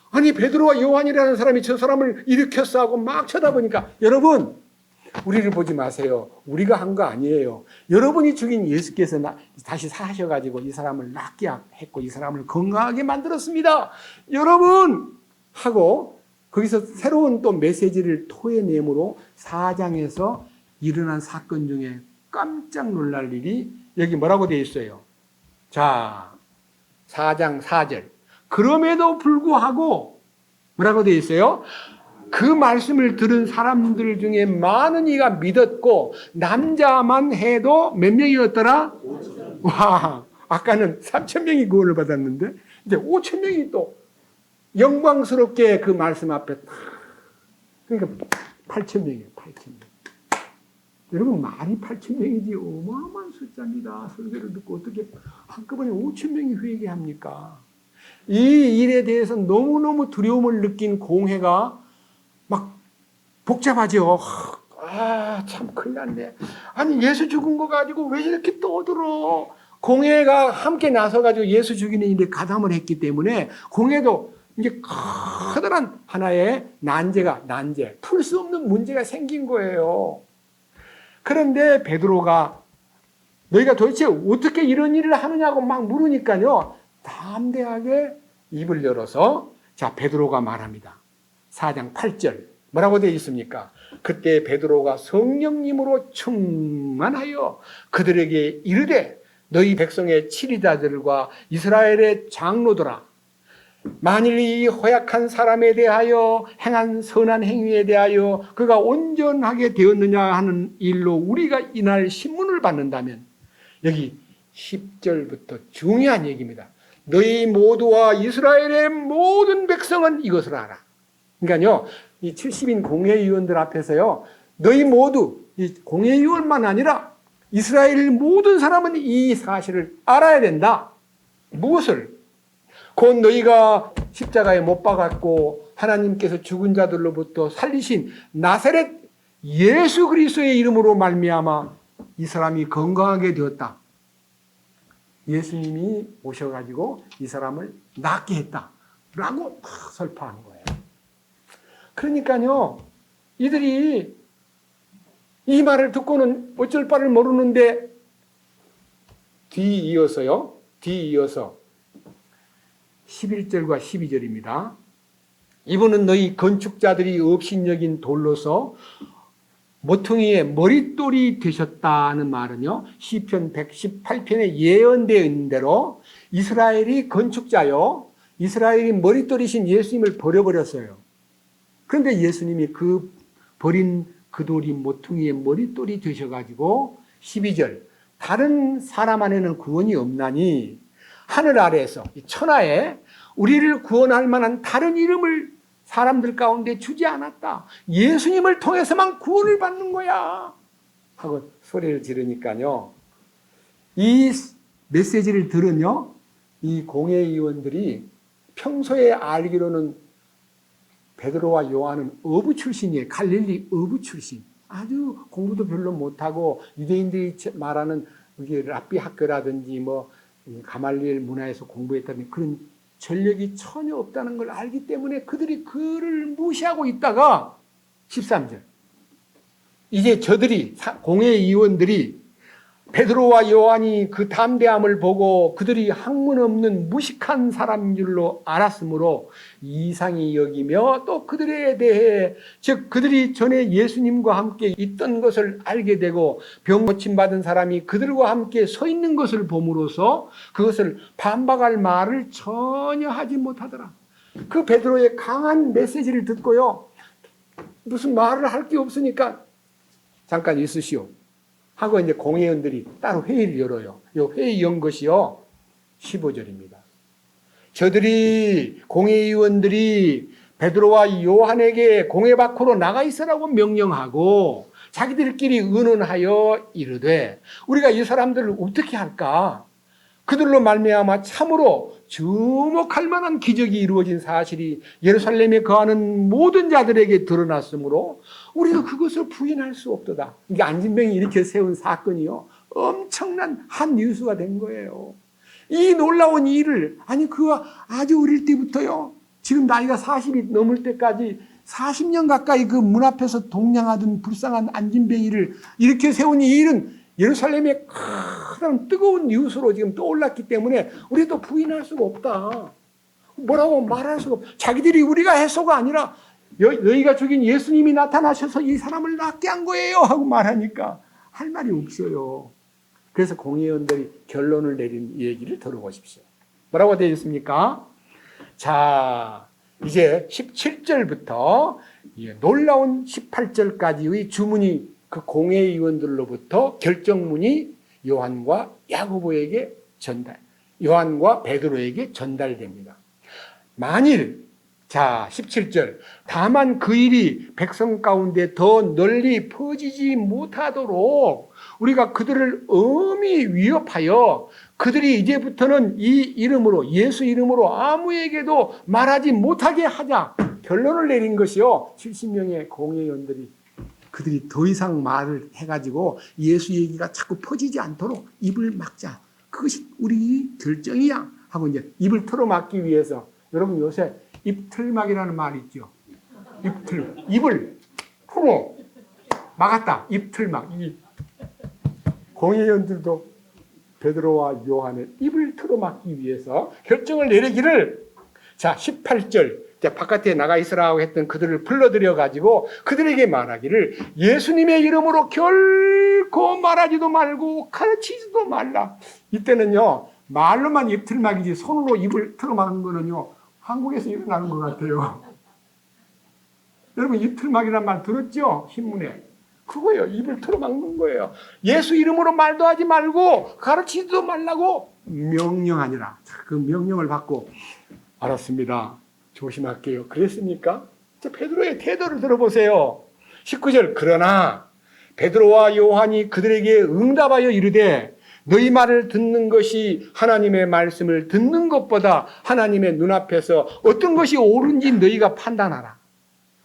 Speaker 1: 아니 베드로와 요한이라는 사람이 저 사람을 일으켰어 하고 막 쳐다보니까 여러분 우리를 보지 마세요. 우리가 한 거 아니에요. 여러분이 죽인 예수께서 다시 사셔가지고 이 사람을 낫게 했고 이 사람을 건강하게 만들었습니다. 여러분 하고 거기서 새로운 또 메시지를 토해내므로 4장에서 일어난 사건 중에 깜짝 놀랄 일이 여기 뭐라고 되어 있어요. 자 4장 4절 그럼에도 불구하고 뭐라고 되어 있어요? 그 말씀을 들은 사람들 중에 많은 이가 믿었고 남자만 해도 몇 명이었더라? 와, 아까는 3,000명이 구원을 받았는데 이제 5,000명이 또 영광스럽게 그 말씀 앞에 그러니까 8,000명이에요. 8,000명. 여러분 말이 8,000명이지 어마어마한 숫자입니다. 설교를 듣고 어떻게 한꺼번에 5,000명이 회개합니까? 이 일에 대해서 너무너무 두려움을 느낀 공회가 막 복잡하죠. 참 큰일 났네. 아니 예수 죽은 거 가지고 왜 이렇게 떠들어. 공회가 함께 나서가지고 예수 죽이는 일에 가담을 했기 때문에 공회도 이제 커다란 하나의 난제, 풀 수 없는 문제가 생긴 거예요. 그런데 베드로가 너희가 도대체 어떻게 이런 일을 하느냐고 막 물으니까요. 담대하게 입을 열어서 자 베드로가 말합니다. 4장 8절 뭐라고 되어 있습니까? 그때 베드로가 성령님으로 충만하여 그들에게 이르되 너희 백성의 치리자들과 이스라엘의 장로들아 만일 이 허약한 사람에 대하여 행한 선한 행위에 대하여 그가 온전하게 되었느냐 하는 일로 우리가 이날 신문을 받는다면 여기 10절부터 중요한 얘기입니다. 너희 모두와 이스라엘의 모든 백성은 이것을 알아. 그러니까요, 이 70인 공회의원들 앞에서요, 너희 모두, 이 공회의원만 아니라 이스라엘 모든 사람은 이 사실을 알아야 된다. 무엇을? 곧 너희가 십자가에 못 박았고 하나님께서 죽은 자들로부터 살리신 나사렛 예수 그리스도의 이름으로 말미암아 이 사람이 건강하게 되었다. 예수님이 오셔가지고 이 사람을 낫게 했다라고 설파하는 거예요. 그러니까요, 이들이 이 말을 듣고는 어쩔 바를 모르는데 뒤이어서 11절과 12절입니다. 이분은 너희 건축자들이 업신여긴 돌로서 모퉁이의 머릿돌이 되셨다는 말은요. 시편 118편에 예언된 대로 이스라엘이 건축자요. 이스라엘이 머릿돌이신 예수님을 버려버렸어요. 그런데 예수님이 그 버린 그 돌이 모퉁이의 머릿돌이 되셔가지고 12절 다른 사람 안에는 구원이 없나니 하늘 아래에서 이 천하에 우리를 구원할 만한 다른 이름을 사람들 가운데 주지 않았다. 예수님을 통해서만 구원을 받는 거야 하고 소리를 지르니까요, 이 메시지를 들은요, 이 공회의원들이 평소에 알기로는 베드로와 요한은 어부 출신이에요. 갈릴리 어부 출신. 아주 공부도 별로 못하고 유대인들이 말하는 랍비 학교라든지 뭐 가말리엘 문화에서 공부했다는 그런 전력이 전혀 없다는 걸 알기 때문에 그들이 그를 무시하고 있다가 13절, 이제 저들이 공회의원들이 베드로와 요한이 그 담대함을 보고 그들이 학문 없는 무식한 사람인 줄로 알았으므로 이상히 여기며 또 그들에 대해, 즉 그들이 전에 예수님과 함께 있던 것을 알게 되고 병 고침받은 사람이 그들과 함께 서 있는 것을 봄으로써 그것을 반박할 말을 전혀 하지 못하더라. 그 베드로의 강한 메시지를 듣고요, 무슨 말을 할 게 없으니까 잠깐 있으시오 하고 이제 공회의원들이 따로 회의를 열어요. 이 회의 연 것이요 15절입니다. 저들이 공회의원들이 베드로와 요한에게 공회 밖으로 나가 있으라고 명령하고 자기들끼리 의논하여 이르되 우리가 이 사람들을 어떻게 할까? 그들로 말미암아 참으로 주목할 만한 기적이 이루어진 사실이 예루살렘에 거하는 모든 자들에게 드러났으므로 우리도 그것을 부인할 수 없도다. 이게 안진뱅이 이렇게 세운 사건이요, 엄청난 한 뉴스가 된 거예요. 이 놀라운 일을, 아니 그 아주 어릴 때부터요, 지금 나이가 40이 넘을 때까지 40년 가까이 그 문 앞에서 동냥하던 불쌍한 안진뱅이를 이렇게 세운 이 일은 예루살렘의 큰 뜨거운 뉴스로 지금 떠올랐기 때문에 우리도 부인할 수가 없다. 뭐라고 말할 수가 없다. 자기들이 우리가 해서가 아니라 너희가 죽인 예수님이 나타나셔서 이 사람을 낫게 한 거예요 하고 말하니까 할 말이 없어요. 그래서 공회의원들이 결론을 내린 얘기를 들어보십시오. 뭐라고 되어 있습니까? 자, 이제 17절부터 놀라운 18절까지의 주문이 그 공회의원들로부터 결정문이 요한과 야고보에게 요한과 베드로에게 전달됩니다. 만일, 자 17절, 다만 그 일이 백성 가운데 더 널리 퍼지지 못하도록 우리가 그들을 엄히 위협하여 그들이 이제부터는 이 이름으로, 예수 이름으로 아무에게도 말하지 못하게 하자 결론을 내린 것이요, 70명의 공회의원들이 그들이 더 이상 말을 해가지고 예수 얘기가 자꾸 퍼지지 않도록 입을 막자. 그것이 우리 결정이야 하고 이제 입을 틀어막기 위해서, 여러분 요새 입틀막이라는 말이 있죠. 입을 풀어 막았다. 입틀막. 이 공회의원들도 베드로와 요한의 입을 틀어막기 위해서 결정을 내리기를, 자 18절, 바깥에 나가 있으라고 했던 그들을 불러들여 가지고 그들에게 말하기를 예수님의 이름으로 결코 말하지도 말고 가르치지도 말라. 이때는요 말로만 입 틀막이지 손으로 입을 틀어막은 거는요 한국에서 일어나는 것 같아요. 여러분 입 틀막이라는 말 들었죠? 신문에. 그거예요. 입을 틀어막는 거예요. 예수 이름으로 말도 하지 말고 가르치지도 말라고 명령하니라. 그 명령을 받고 알았습니다. 조심할게요. 그랬습니까? 베드로의 태도를 들어보세요. 19절, 그러나 베드로와 요한이 그들에게 응답하여 이르되 너희 말을 듣는 것이 하나님의 말씀을 듣는 것보다 하나님의 눈앞에서 어떤 것이 옳은지 너희가 판단하라.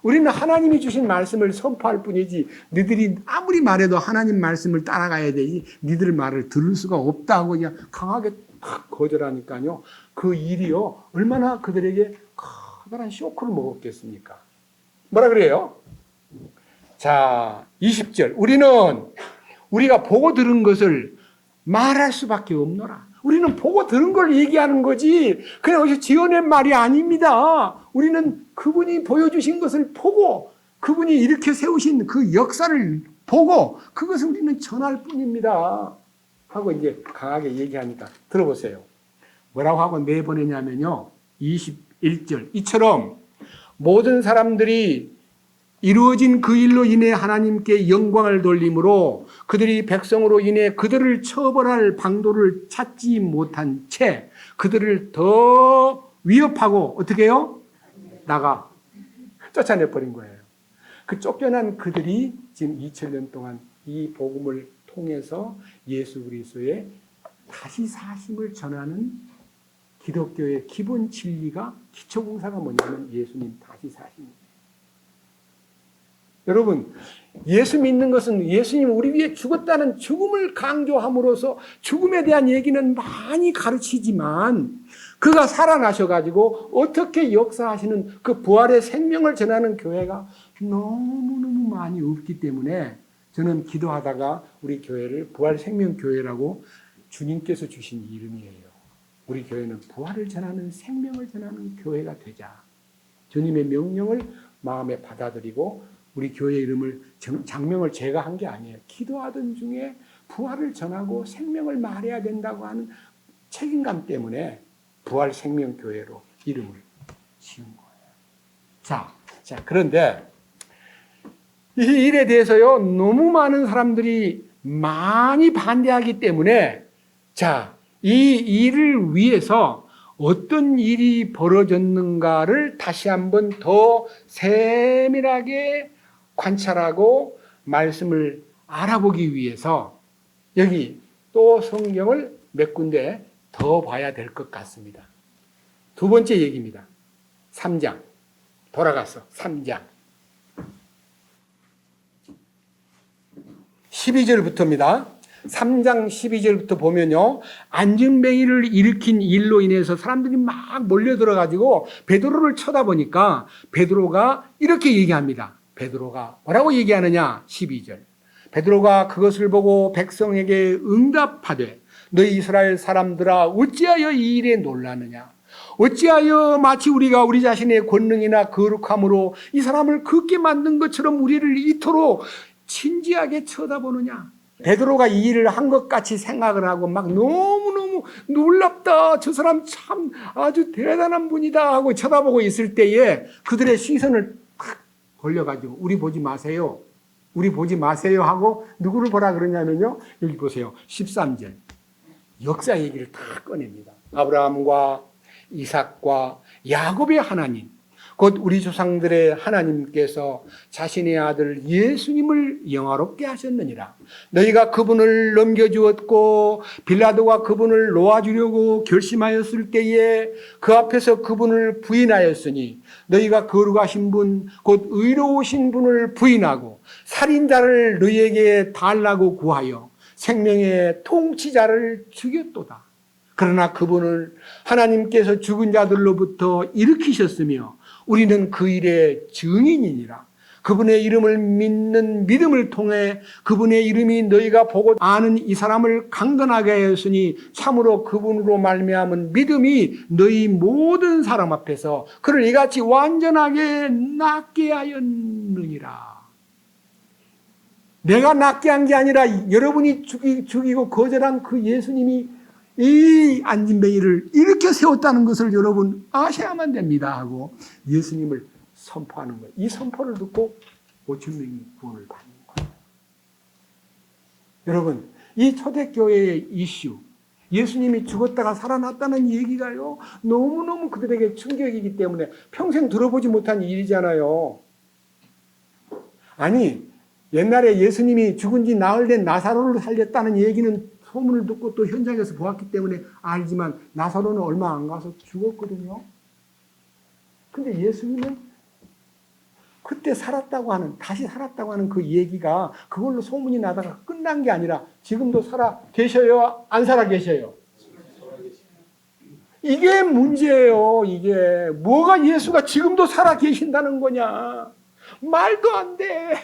Speaker 1: 우리는 하나님이 주신 말씀을 선포할 뿐이지 너희들이 아무리 말해도 하나님 말씀을 따라가야 되지 너희들 말을 들을 수가 없다고 그냥 강하게 탁 거절하니까요. 그 일이요 얼마나 그들에게 커다란 쇼크를 먹었겠습니까? 뭐라 그래요? 자 20절, 우리가 보고 들은 것을 말할 수밖에 없노라. 우리는 보고 들은 걸 얘기하는 거지 그냥 어디서 지어낸 말이 아닙니다. 우리는 그분이 보여주신 것을 보고 그분이 이렇게 세우신 그 역사를 보고 그것을 우리는 전할 뿐입니다 하고 이제 강하게 얘기하니까 들어보세요. 뭐라고 하고 내보내냐면요 21절, 이처럼 모든 사람들이 이루어진 그 일로 인해 하나님께 영광을 돌림으로 그들이 백성으로 인해 그들을 처벌할 방도를 찾지 못한 채 그들을 더 위협하고 어떻게 해요? 나가 쫓아내버린 거예요. 그 쫓겨난 그들이 지금 2000년 동안 이 복음을 통해서 예수 그리스도의 다시 사심을 전하는 기독교의 기본 진리가 기초공사가 뭐냐면 예수님 다시 사심입니다. 여러분, 예수 믿는 것은 예수님 우리 위해 죽었다는 죽음을 강조함으로써 죽음에 대한 얘기는 많이 가르치지만 그가 살아나셔가지고 어떻게 역사하시는 그 부활의 생명을 전하는 교회가 너무너무 많이 없기 때문에 저는 기도하다가 우리 교회를 부활생명교회라고 주님께서 주신 이름이에요. 우리 교회는 부활을 전하는 생명을 전하는 교회가 되자. 주님의 명령을 마음에 받아들이고 우리 교회 이름을 장명을 제가 한 게 아니에요. 기도하던 중에 부활을 전하고 생명을 말해야 된다고 하는 책임감 때문에 부활생명교회로 이름을 지은 거예요. 자, 그런데 이 일에 대해서요, 너무 많은 사람들이 많이 반대하기 때문에 이 일을 위해서 어떤 일이 벌어졌는가를 다시 한번 더 세밀하게 관찰하고 말씀을 알아보기 위해서 여기 또 성경을 몇 군데 더 봐야 될 것 같습니다. 두 번째 얘기입니다. 3장. 돌아가서 3장. 12절부터입니다. 3장 12절부터 보면요. 안진뱅이를 일으킨 일로 인해서 사람들이 막 몰려들어가지고 베드로를 쳐다보니까 베드로가 이렇게 얘기합니다. 베드로가 뭐라고 얘기하느냐? 12절. 베드로가 그것을 보고 백성에게 응답하되 너희 이스라엘 사람들아 어찌하여 이 일에 놀라느냐? 어찌하여 마치 우리가 우리 자신의 권능이나 거룩함으로 이 사람을 걷게 만든 것처럼 우리를 이토록 진지하게 쳐다보느냐? 베드로가 이 일을 한 것 같이 생각을 하고 막 너무너무 놀랍다. 저 사람 참 아주 대단한 분이다 하고 쳐다보고 있을 때에 그들의 시선을 탁 걸려가지고 우리 보지 마세요. 우리 보지 마세요 하고 누구를 보라 그러냐면요. 여기 보세요. 13절. 역사 얘기를 다 꺼냅니다. 아브라함과 이삭과 야곱의 하나님, 곧 우리 조상들의 하나님께서 자신의 아들 예수님을 영화롭게 하셨느니라. 너희가 그분을 넘겨주었고 빌라도가 그분을 놓아주려고 결심하였을 때에 그 앞에서 그분을 부인하였으니 너희가 거룩하신 분, 곧 의로우신 분을 부인하고 살인자를 너희에게 달라고 구하여 생명의 통치자를 죽였도다. 그러나 그분을 하나님께서 죽은 자들로부터 일으키셨으며 우리는 그 일의 증인이니라. 그분의 이름을 믿는 믿음을 통해 그분의 이름이 너희가 보고 아는 이 사람을 강건하게 하였으니 참으로 그분으로 말미암은 믿음이 너희 모든 사람 앞에서 그를 이같이 완전하게 낫게 하였느니라. 내가 낫게 한 게 아니라 여러분이 죽이고 거절한 그 예수님이 이 안진뱅이를 이렇게 세웠다는 것을 여러분 아셔야만 됩니다 하고 예수님을 선포하는 거예요. 이 선포를 듣고 5,000명이 구원을 받는 거예요. 여러분, 이 초대교회의 이슈, 예수님이 죽었다가 살아났다는 얘기가요, 너무너무 그들에게 충격이기 때문에 평생 들어보지 못한 일이잖아요. 아니, 옛날에 예수님이 죽은 지 나흘 된 나사로를 살렸다는 얘기는 소문을 듣고 또 현장에서 보았기 때문에 알지만 나사로는 얼마 안 가서 죽었거든요. 근데 예수님은 그때 살았다고 하는, 다시 살았다고 하는 그 얘기가 그걸로 소문이 나다가 끝난 게 아니라 지금도 살아 계셔요? 안 살아 계셔요? 이게 문제예요. 이게 뭐가 예수가 지금도 살아 계신다는 거냐? 말도 안 돼.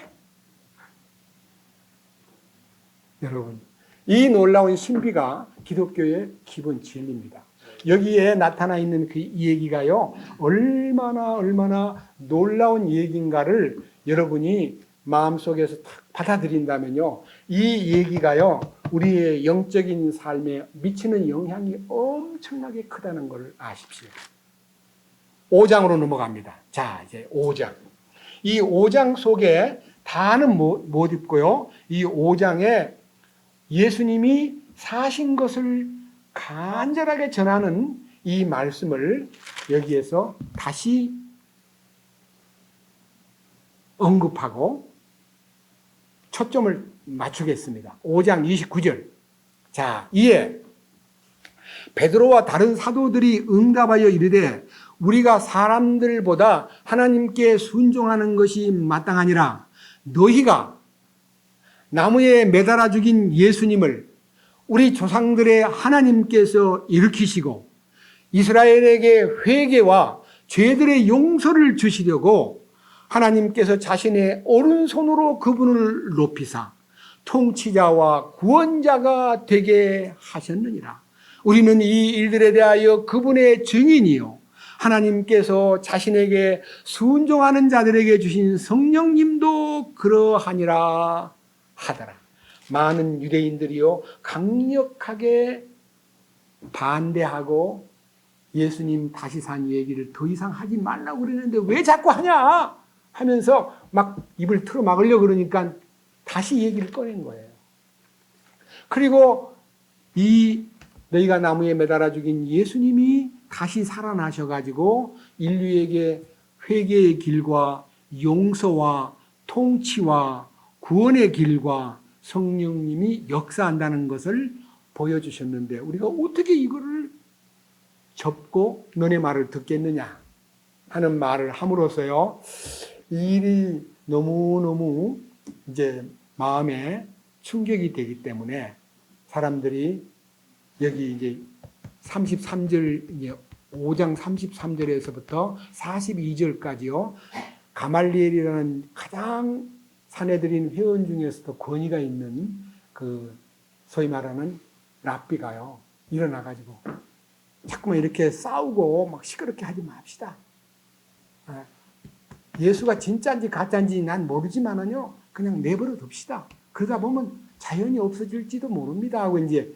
Speaker 1: 여러분, 이 놀라운 신비가 기독교의 기본 진리입니다. 여기에 나타나 있는 그 얘기가요, 얼마나 놀라운 얘기인가를 여러분이 마음속에서 딱 받아들인다면요, 이 얘기가요, 우리의 영적인 삶에 미치는 영향이 엄청나게 크다는 걸 아십시오. 5장으로 넘어갑니다. 자, 이제 5장. 이 5장 속에 다는 못 읽고요. 이 5장에 예수님이 사신 것을 간절하게 전하는 이 말씀을 여기에서 다시 언급하고 초점을 맞추겠습니다. 5장 29절. 자, 이에 베드로와 다른 사도들이 응답하여 이르되 우리가 사람들보다 하나님께 순종하는 것이 마땅하니라. 너희가 나무에 매달아 죽인 예수님을 우리 조상들의 하나님께서 일으키시고 이스라엘에게 회개와 죄들의 용서를 주시려고 하나님께서 자신의 오른손으로 그분을 높이사 통치자와 구원자가 되게 하셨느니라. 우리는 이 일들에 대하여 그분의 증인이요 하나님께서 자신에게 순종하는 자들에게 주신 성령님도 그러하니라 하더라. 많은 유대인들이요 강력하게 반대하고 예수님 다시 산 얘기를 더 이상 하지 말라고 그러는데 왜 자꾸 하냐 하면서 막 입을 틀어 막으려고 그러니까 다시 얘기를 꺼낸 거예요. 그리고 이 너희가 나무에 매달아 죽인 예수님이 다시 살아나셔가지고 인류에게 회개의 길과 용서와 통치와 구원의 길과 성령님이 역사한다는 것을 보여주셨는데 우리가 어떻게 이거를 접고 너네 말을 듣겠느냐 하는 말을 함으로써요. 이 일이 너무너무 이제 마음에 충격이 되기 때문에 사람들이 여기 이제 33절, 5장 33절에서부터 42절까지요. 가말리엘이라는 가장 사내들인 회원 중에서도 권위가 있는 그 소위 말하는 랍비가요. 일어나가지고 자꾸만 이렇게 싸우고 막 시끄럽게 하지 맙시다. 예수가 진짜인지 가짜인지 난 모르지만은요. 그냥 내버려 둡시다. 그러다 보면 자연이 없어질지도 모릅니다 하고 이제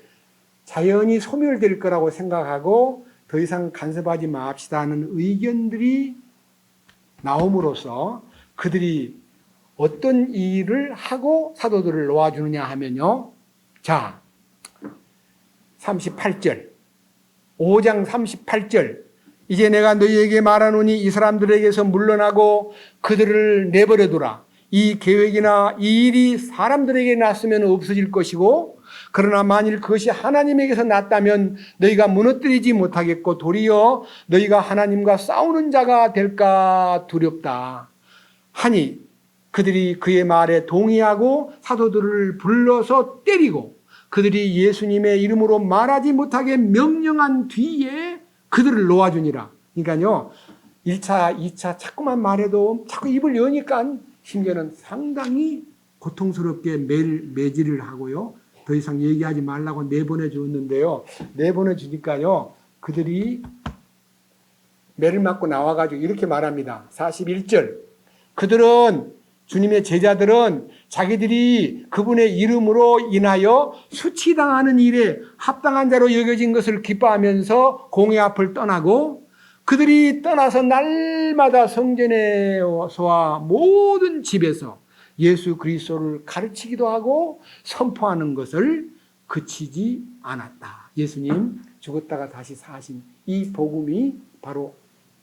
Speaker 1: 자연이 소멸될 거라고 생각하고 더 이상 간섭하지 맙시다 하는 의견들이 나옴으로써 그들이 어떤 일을 하고 사도들을 놓아주느냐 하면요. 자, 38절. 5장 38절. 이제 내가 너희에게 말하노니 이 사람들에게서 물러나고 그들을 내버려두라. 이 계획이나 이 일이 사람들에게 났으면 없어질 것이고 그러나 만일 그것이 하나님에게서 났다면 너희가 무너뜨리지 못하겠고 도리어 너희가 하나님과 싸우는 자가 될까 두렵다 하니 그들이 그의 말에 동의하고 사도들을 불러서 때리고 그들이 예수님의 이름으로 말하지 못하게 명령한 뒤에 그들을 놓아주니라. 그러니까요 1차, 2차 자꾸만 말해도 자꾸 입을 여니까 심지어는 상당히 고통스럽게 매질을 하고요. 더 이상 얘기하지 말라고 내보내 줬는데요. 내보내 주니까요. 그들이 매를 맞고 나와가지고 이렇게 말합니다. 41절. 그들은 주님의 제자들은 자기들이 그분의 이름으로 인하여 수치당하는 일에 합당한 자로 여겨진 것을 기뻐하면서 공회 앞을 떠나고 그들이 떠나서 날마다 성전에서와 모든 집에서 예수 그리스도를 가르치기도 하고 선포하는 것을 그치지 않았다. 예수님 죽었다가 다시 사신 이 복음이 바로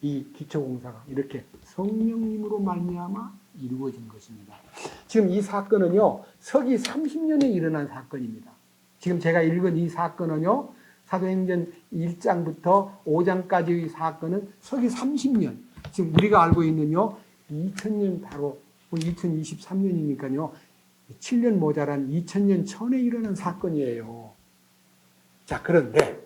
Speaker 1: 이 기초공사가 이렇게 성령님으로 말미암아 이루어진 것입니다. 지금 이 사건은요. 서기 30년에 일어난 사건입니다. 지금 제가 읽은 이 사건은요. 사도행전 1장부터 5장까지의 사건은 서기 30년. 지금 우리가 알고 있는요. 2000년 바로 2023년이니까요. 7년 모자란 2000년 전에 일어난 사건이에요. 자, 그런데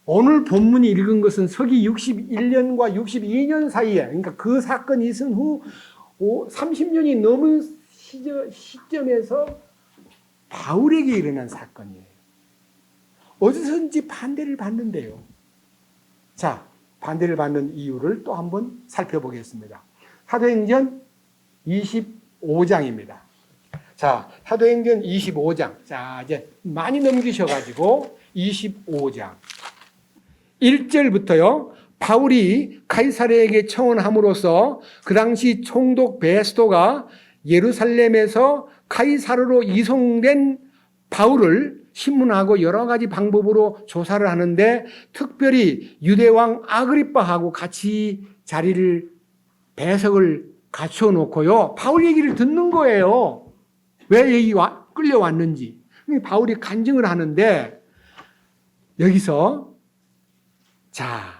Speaker 1: 오늘 본문이 읽은 것은 서기 61년과 62년 사이에, 그러니까 그 사건이 있은 후 30년이 넘은 시점에서 바울에게 일어난 사건이에요. 어디서든지 반대를 받는데요. 자, 반대를 받는 이유를 또 한번 살펴보겠습니다. 사도행전 25장입니다. 자, 사도행전 25장. 자, 이제 많이 넘기셔가지고 25장. 1절부터요. 바울이 가이사랴에게 청원함으로써 그 당시 총독 베스토가 예루살렘에서 가이사르로 이송된 바울을 신문하고 여러 가지 방법으로 조사를 하는데 특별히 유대왕 아그리빠하고 같이 자리를 배석을 갖춰 놓고요. 바울 얘기를 듣는 거예요. 왜 여기 끌려왔는지. 바울이 간증을 하는데 여기서 자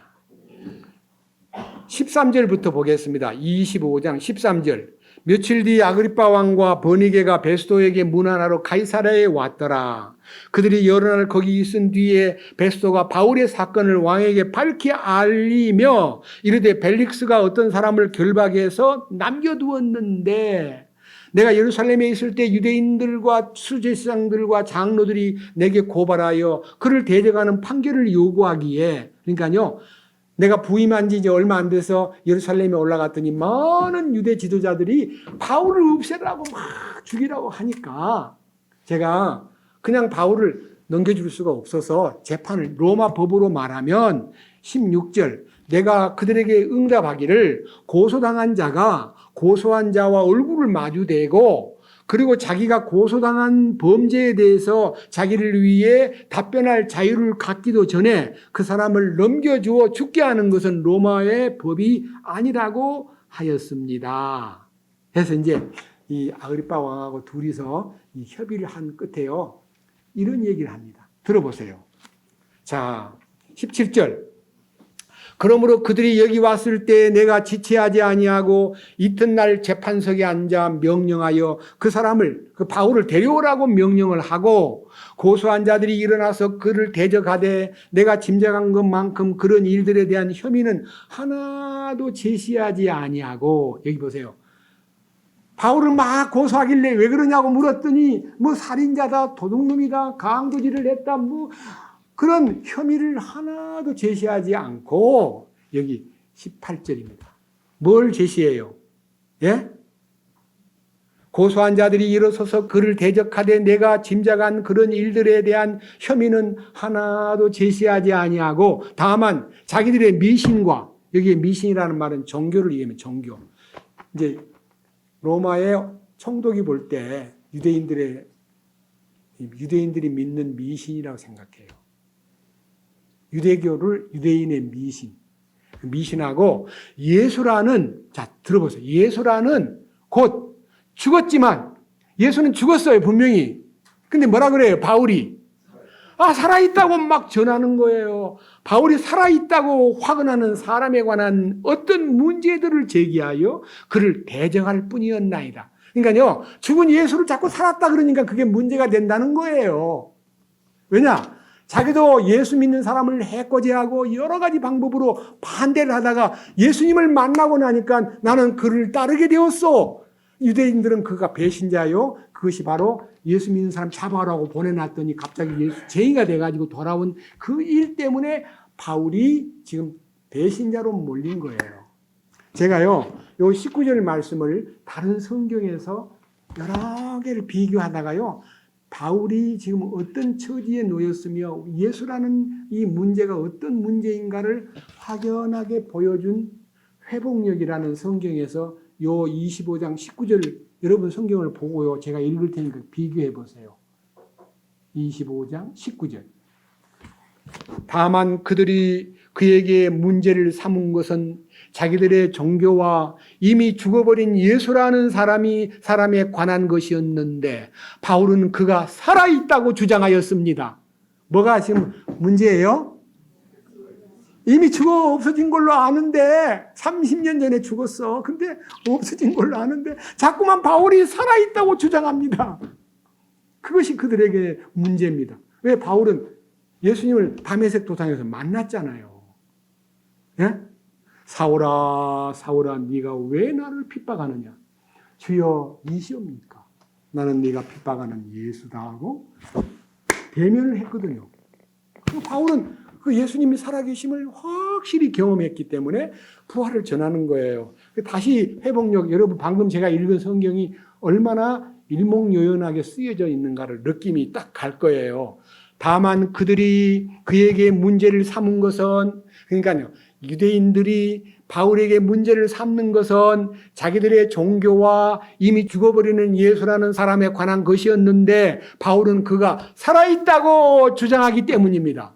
Speaker 1: 13절부터 보겠습니다. 25장 13절. 며칠 뒤 아그리빠 왕과 버니게가 베스도에게 문안하러 가이사랴에 왔더라. 그들이 여러 날 거기 있은 뒤에 베스도가 바울의 사건을 왕에게 밝히 알리며 이르되 벨릭스가 어떤 사람을 결박해서 남겨두었는데 내가 예루살렘에 있을 때 유대인들과 수제사장들과 장로들이 내게 고발하여 그를 대적하는 판결을 요구하기에, 그러니까요, 내가 부임한 지 이제 얼마 안 돼서 예루살렘에 올라갔더니 많은 유대 지도자들이 바울을 없애라고 막 죽이라고 하니까 제가 그냥 바울을 넘겨줄 수가 없어서 재판을 로마 법으로 말하면 16절 내가 그들에게 응답하기를 고소당한 자가 고소한 자와 얼굴을 마주대고 그리고 자기가 고소당한 범죄에 대해서 자기를 위해 답변할 자유를 갖기도 전에 그 사람을 넘겨주어 죽게 하는 것은 로마의 법이 아니라고 하였습니다. 그래서 이제 이 아그리빠 왕하고 둘이서 이 협의를 한 끝에요. 이런 얘기를 합니다. 들어보세요. 자, 17절. 그러므로 그들이 여기 왔을 때 내가 지체하지 아니하고 이튿날 재판석에 앉아 명령하여 그 사람을 그 바울을 데려오라고 명령을 하고 고소한 자들이 일어나서 그를 대적하되 내가 짐작한 것만큼 그런 일들에 대한 혐의는 하나도 제시하지 아니하고 여기 보세요. 바울을 막 고소하길래 왜 그러냐고 물었더니 뭐 살인자다, 도둑놈이다, 강도질을 했다, 뭐 그런 혐의를 하나도 제시하지 않고 여기 18절입니다. 뭘 제시해요? 예? 고소한 자들이 일어서서 그를 대적하되 내가 짐작한 그런 일들에 대한 혐의는 하나도 제시하지 아니하고 다만 자기들의 미신과 여기에 미신이라는 말은 종교를 얘기하면 종교. 이제 로마의 총독이 볼 때 유대인들이 믿는 미신이라고 생각해요. 유대교를 유대인의 미신하고 예수라는, 자, 들어보세요. 예수라는 곧 죽었지만, 예수는 죽었어요, 분명히. 근데 뭐라 그래요, 바울이? 살아있다고 막 전하는 거예요. 바울이 살아있다고 확언하는 사람에 관한 어떤 문제들을 제기하여 그를 대적할 뿐이었나이다. 그러니까요, 죽은 예수를 자꾸 살았다 그러니까 그게 문제가 된다는 거예요. 왜냐? 자기도 예수 믿는 사람을 해코지하고 여러 가지 방법으로 반대를 하다가 예수님을 만나고 나니까 나는 그를 따르게 되었어. 유대인들은 그가 배신자요. 그것이 바로 예수 믿는 사람 잡아라고 보내놨더니 갑자기 죄인가 돼가지고 돌아온 그 일 때문에 바울이 지금 배신자로 몰린 거예요. 제가요, 요 19절 말씀을 다른 성경에서 여러 개를 비교하다가요, 바울이 지금 어떤 처지에 놓였으며 예수라는 이 문제가 어떤 문제인가를 확연하게 보여준 회복력이라는 성경에서 요 25장 19절 여러분 성경을 보고요. 제가 읽을 테니까 비교해 보세요. 25장 19절. 다만 그들이 그에게 문제를 삼은 것은 자기들의 종교와 이미 죽어버린 예수라는 사람에 관한 것이었는데 바울은 그가 살아있다고 주장하였습니다. 뭐가 지금 문제예요? 이미 죽어 없어진 걸로 아는데 30년 전에 죽었어. 근데 없어진 걸로 아는데 자꾸만 바울이 살아있다고 주장합니다. 그것이 그들에게 문제입니다. 왜? 바울은 예수님을 다메섹 도상에서 만났잖아요. 예? 사울아 사울아 네가 왜 나를 핍박하느냐? 주여 이시옵니까? 나는 네가 핍박하는 예수다 하고 대면을 했거든요. 바울은 그 예수님이 살아계심을 확실히 경험했기 때문에 부활을 전하는 거예요. 다시 회복력, 여러분 방금 제가 읽은 성경이 얼마나 일목요연하게 쓰여져 있는가를 느낌이 딱 갈 거예요. 다만 그들이 그에게 문제를 삼은 것은, 그러니까요, 유대인들이 바울에게 문제를 삼는 것은 자기들의 종교와 이미 죽어버리는 예수라는 사람에 관한 것이었는데 바울은 그가 살아있다고 주장하기 때문입니다.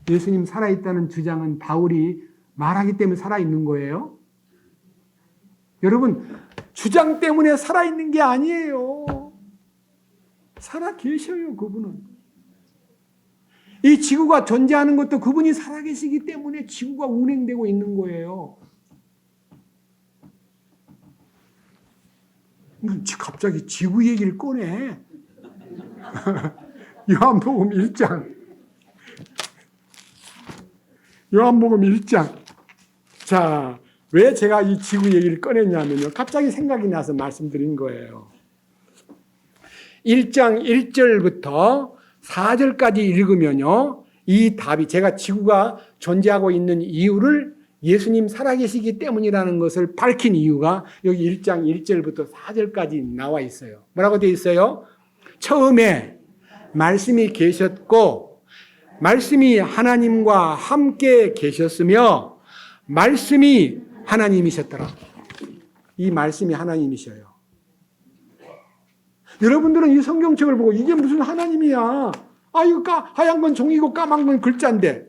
Speaker 1: 예수님 살아있다는 주장은 바울이 말하기 때문에 살아있는 거예요. 여러분, 주장 때문에 살아있는 게 아니에요. 살아계셔요, 그분은. 이 지구가 존재하는 것도 그분이 살아계시기 때문에 지구가 운행되고 있는 거예요. 갑자기 지구 얘기를 꺼내. 요한복음 1장. 요한복음 1장. 자, 왜 제가 이 지구 얘기를 꺼냈냐면요. 갑자기 생각이 나서 말씀드린 거예요. 1장 1절부터 4절까지 읽으면요. 이 답이 제가 지구가 존재하고 있는 이유를 예수님 살아계시기 때문이라는 것을 밝힌 이유가 여기 1장 1절부터 4절까지 나와 있어요. 뭐라고 되어 있어요? 처음에 말씀이 계셨고 말씀이 하나님과 함께 계셨으며 말씀이 하나님이셨더라. 이 말씀이 하나님이셔요. 여러분들은 이 성경책을 보고 이게 무슨 하나님이야? 이거 하얀 건 종이고 까만 건 글자인데.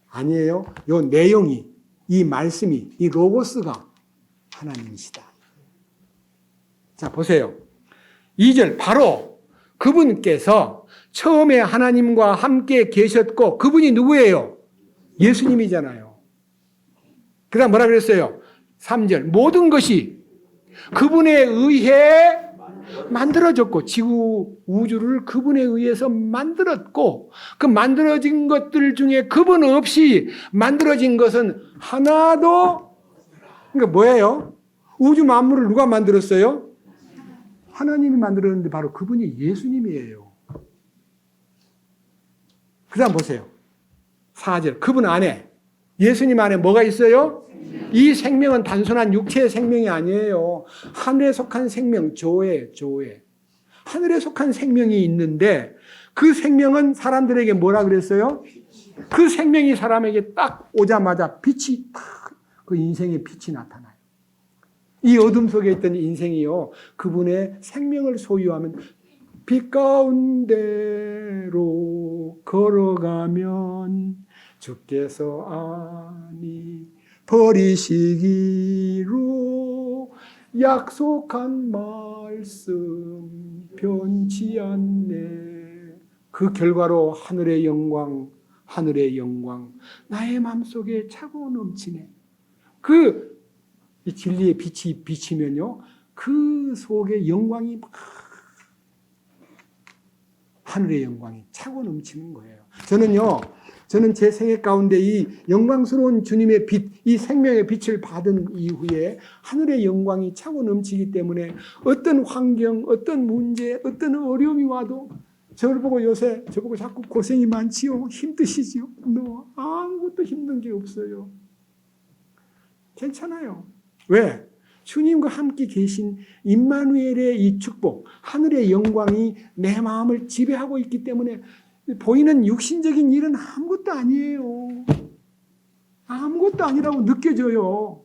Speaker 1: 아니에요. 이 내용이, 이 말씀이, 이 로고스가 하나님이시다. 자, 보세요. 2절, 바로 그분께서 처음에 하나님과 함께 계셨고, 그분이 누구예요? 예수님이잖아요. 그 다음 뭐라 그랬어요? 3절, 모든 것이 그분에 의해 만들어졌고 지구 우주를 그분에 의해서 만들었고 그 만들어진 것들 중에 그분 없이 만들어진 것은 하나도 그러니까 뭐예요? 우주 만물을 누가 만들었어요? 하나님이 만들었는데 바로 그분이 예수님이에요. 그 다음 보세요. 4절 그분 안에 예수님 안에 뭐가 있어요? 이 생명은 단순한 육체의 생명이 아니에요. 하늘에 속한 생명, 조회. 하늘에 속한 생명이 있는데 그 생명은 사람들에게 뭐라 그랬어요? 그 생명이 사람에게 딱 오자마자 빛이 딱 그 인생의 빛이 나타나요. 이 어둠 속에 있던 인생이요. 그분의 생명을 소유하면 빛 가운데로 걸어가면 주께서 아니 버리시기로 약속한 말씀 변치 않네. 그 결과로 하늘의 영광 나의 마음속에 차고 넘치네. 그 진리의 빛이 비치면요 그 속에 영광이 막 하늘의 영광이 차고 넘치는 거예요. 저는 제 생애 가운데 이 영광스러운 주님의 빛, 이 생명의 빛을 받은 이후에 하늘의 영광이 차고 넘치기 때문에 어떤 환경, 어떤 문제, 어떤 어려움이 와도 저를 보고 요새 저보고 자꾸 고생이 많지요? 힘드시지요? 너 아무것도 힘든 게 없어요. 괜찮아요. 왜? 주님과 함께 계신 임마누엘의 이 축복, 하늘의 영광이 내 마음을 지배하고 있기 때문에 보이는 육신적인 일은 아무것도 아니에요. 아무것도 아니라고 느껴져요.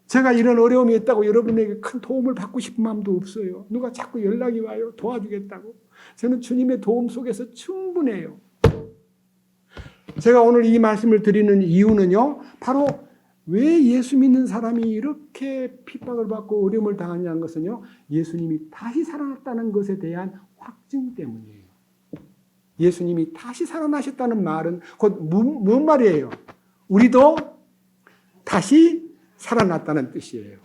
Speaker 1: 제가 이런 어려움이 있다고 여러분에게 큰 도움을 받고 싶은 마음도 없어요. 누가 자꾸 연락이 와요. 도와주겠다고. 저는 주님의 도움 속에서 충분해요. 제가 오늘 이 말씀을 드리는 이유는요. 바로 왜 예수 믿는 사람이 이렇게 핍박을 받고 어려움을 당하냐는 것은요. 예수님이 다시 살아났다는 것에 대한 확증 때문이에요. 예수님이 다시 살아나셨다는 말은 곧 무슨 말이에요? 우리도 다시 살아났다는 뜻이에요.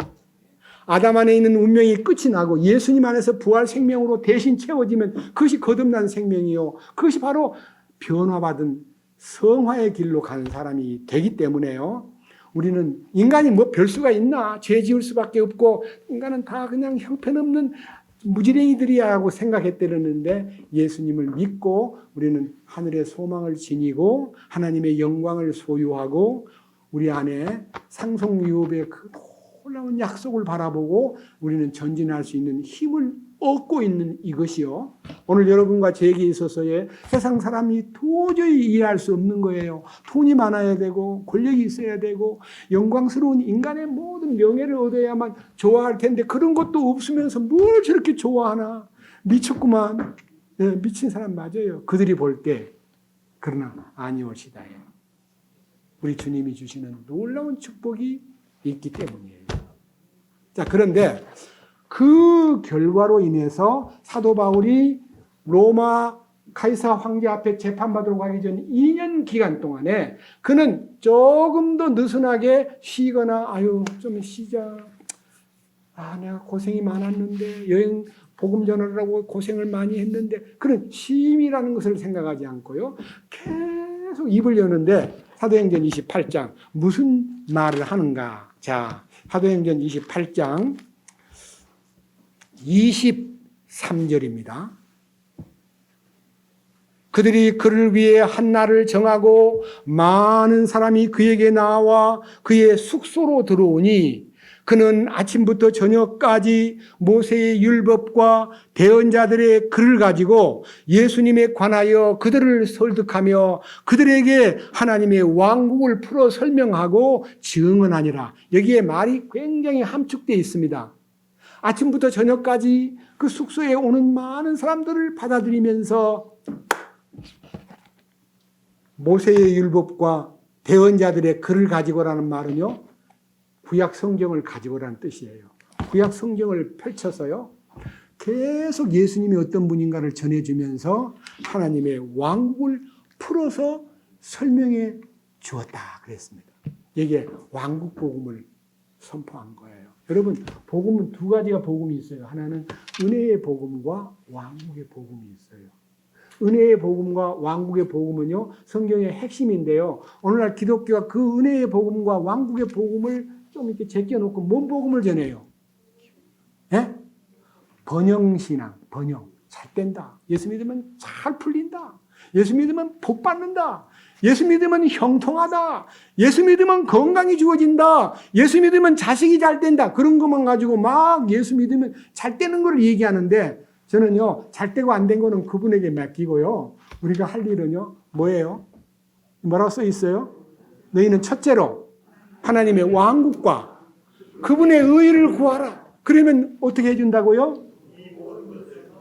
Speaker 1: 아담 안에 있는 운명이 끝이 나고 예수님 안에서 부활 생명으로 대신 채워지면 그것이 거듭난 생명이요. 그것이 바로 변화받은 성화의 길로 가는 사람이 되기 때문에요. 우리는 인간이 뭐 별수가 있나? 죄 지을 수밖에 없고 인간은 다 그냥 형편없는 무지랭이들이야 하고 생각했다는데 예수님을 믿고 우리는 하늘의 소망을 지니고 하나님의 영광을 소유하고 우리 안에 상속유업의 그 놀라운 약속을 바라보고 우리는 전진할 수 있는 힘을 얻고 있는 이것이요. 오늘 여러분과 제게 있어서의 세상 사람이 도저히 이해할 수 없는 거예요. 돈이 많아야 되고 권력이 있어야 되고 영광스러운 인간의 모든 명예를 얻어야만 좋아할 텐데 그런 것도 없으면서 뭘 저렇게 좋아하나. 미쳤구만. 네, 미친 사람 맞아요. 그들이 볼 때. 그러나 아니올시다예요. 우리 주님이 주시는 놀라운 축복이 있기 때문이에요. 자, 그런데 그 결과로 인해서 사도 바울이 로마 카이사 황제 앞에 재판받으러 가기 전 2년 기간 동안에 그는 조금 더 느슨하게 쉬거나 아유 좀 쉬자. 아 내가 고생이 많았는데 여행 복음 전하려고 고생을 많이 했는데 그런 쉼이라는 것을 생각하지 않고요. 계속 입을 여는데 사도행전 28장 무슨 말을 하는가. 자, 사도행전 28장 23절입니다. 그들이 그를 위해 한 날을 정하고 많은 사람이 그에게 나와 그의 숙소로 들어오니 그는 아침부터 저녁까지 모세의 율법과 대언자들의 글을 가지고 예수님에 관하여 그들을 설득하며 그들에게 하나님의 왕국을 풀어 설명하고 증언하니라. 여기에 말이 굉장히 함축되어 있습니다. 아침부터 저녁까지 그 숙소에 오는 많은 사람들을 받아들이면서 모세의 율법과 대언자들의 글을 가지고라는 말은요, 구약 성경을 가지고라는 뜻이에요. 구약 성경을 펼쳐서요, 계속 예수님이 어떤 분인가를 전해주면서 하나님의 왕국을 풀어서 설명해 주었다 그랬습니다. 이게 왕국 복음을 선포한 거예요. 여러분, 복음은 두 가지가 복음이 있어요. 하나는 은혜의 복음과 왕국의 복음이 있어요. 은혜의 복음과 왕국의 복음은요, 성경의 핵심인데요. 오늘날 기독교가 그 은혜의 복음과 왕국의 복음을 좀 이렇게 제껴놓고 뭔 복음을 전해요? 예? 번영신앙, 번영. 잘 된다. 예수 믿으면 잘 풀린다. 예수 믿으면 복 받는다. 예수 믿으면 형통하다. 예수 믿으면 건강이 주어진다. 예수 믿으면 자식이 잘 된다. 그런 것만 가지고 막 예수 믿으면 잘 되는 걸 얘기하는데 저는요, 잘 되고 안 된 거는 그분에게 맡기고요. 우리가 할 일은요, 뭐예요? 뭐라고 써 있어요? 너희는 첫째로 하나님의 왕국과 그분의 의를 구하라. 그러면 어떻게 해준다고요?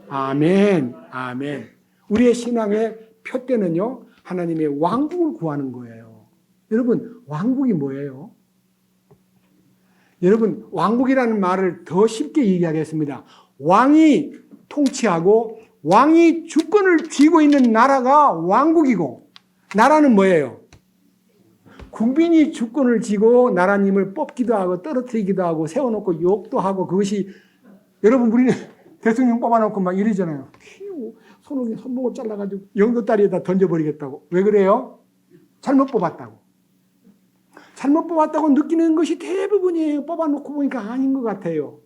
Speaker 1: 아멘, 아멘. 우리의 신앙의 표대는요, 하나님의 왕국을 구하는 거예요. 여러분, 왕국이 뭐예요? 여러분, 왕국이라는 말을 더 쉽게 얘기하겠습니다. 왕이 통치하고 왕이 주권을 쥐고 있는 나라가 왕국이고, 나라는 뭐예요? 국민이 주권을 쥐고 나라님을 뽑기도 하고 떨어뜨리기도 하고 세워놓고 욕도 하고 그것이 여러분 우리는 대통령 뽑아놓고 막 이러잖아요. 손목을 잘라가지고 영도다리에다 던져버리겠다고. 왜 그래요? 잘못 뽑았다고. 잘못 뽑았다고 느끼는 것이 대부분이에요. 뽑아놓고 보니까 아닌 것 같아요.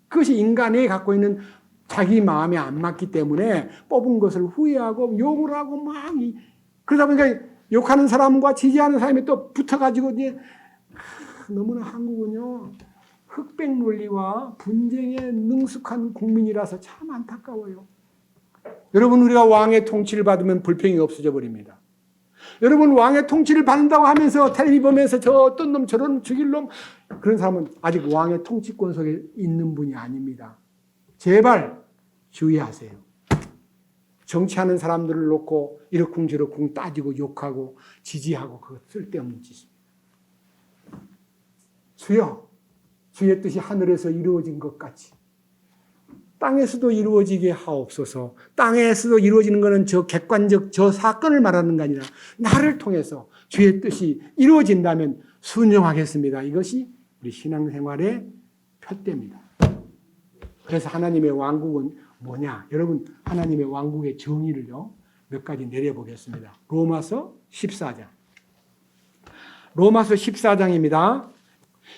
Speaker 1: 그것이 인간이 갖고 있는 자기 마음에 안 맞기 때문에 뽑은 것을 후회하고 욕을 하고 막 그러다 보니까 욕하는 사람과 지지하는 사람이 또 붙어가지고 이제 너무나 한국은요 흑백 논리와 분쟁에 능숙한 국민이라서 참 안타까워요. 여러분 우리가 왕의 통치를 받으면 불평이 없어져 버립니다. 여러분 왕의 통치를 받는다고 하면서 텔레비 보면서 저 어떤 놈 저런 죽일 놈 그런 사람은 아직 왕의 통치권 속에 있는 분이 아닙니다. 제발 주의하세요. 정치하는 사람들을 놓고 이러쿵저러쿵 따지고 욕하고 지지하고 그거 쓸데없는 짓입니다. 주여, 주의 뜻이 하늘에서 이루어진 것 같이 땅에서도 이루어지게 하옵소서. 땅에서도 이루어지는 것은 저 객관적 저 사건을 말하는 게 아니라 나를 통해서 주의 뜻이 이루어진다면 순종하겠습니다. 이것이 우리 신앙생활의 표대입니다. 그래서 하나님의 왕국은 뭐냐? 여러분 하나님의 왕국의 정의를요 몇 가지 내려보겠습니다. 로마서 14장. 로마서 14장입니다.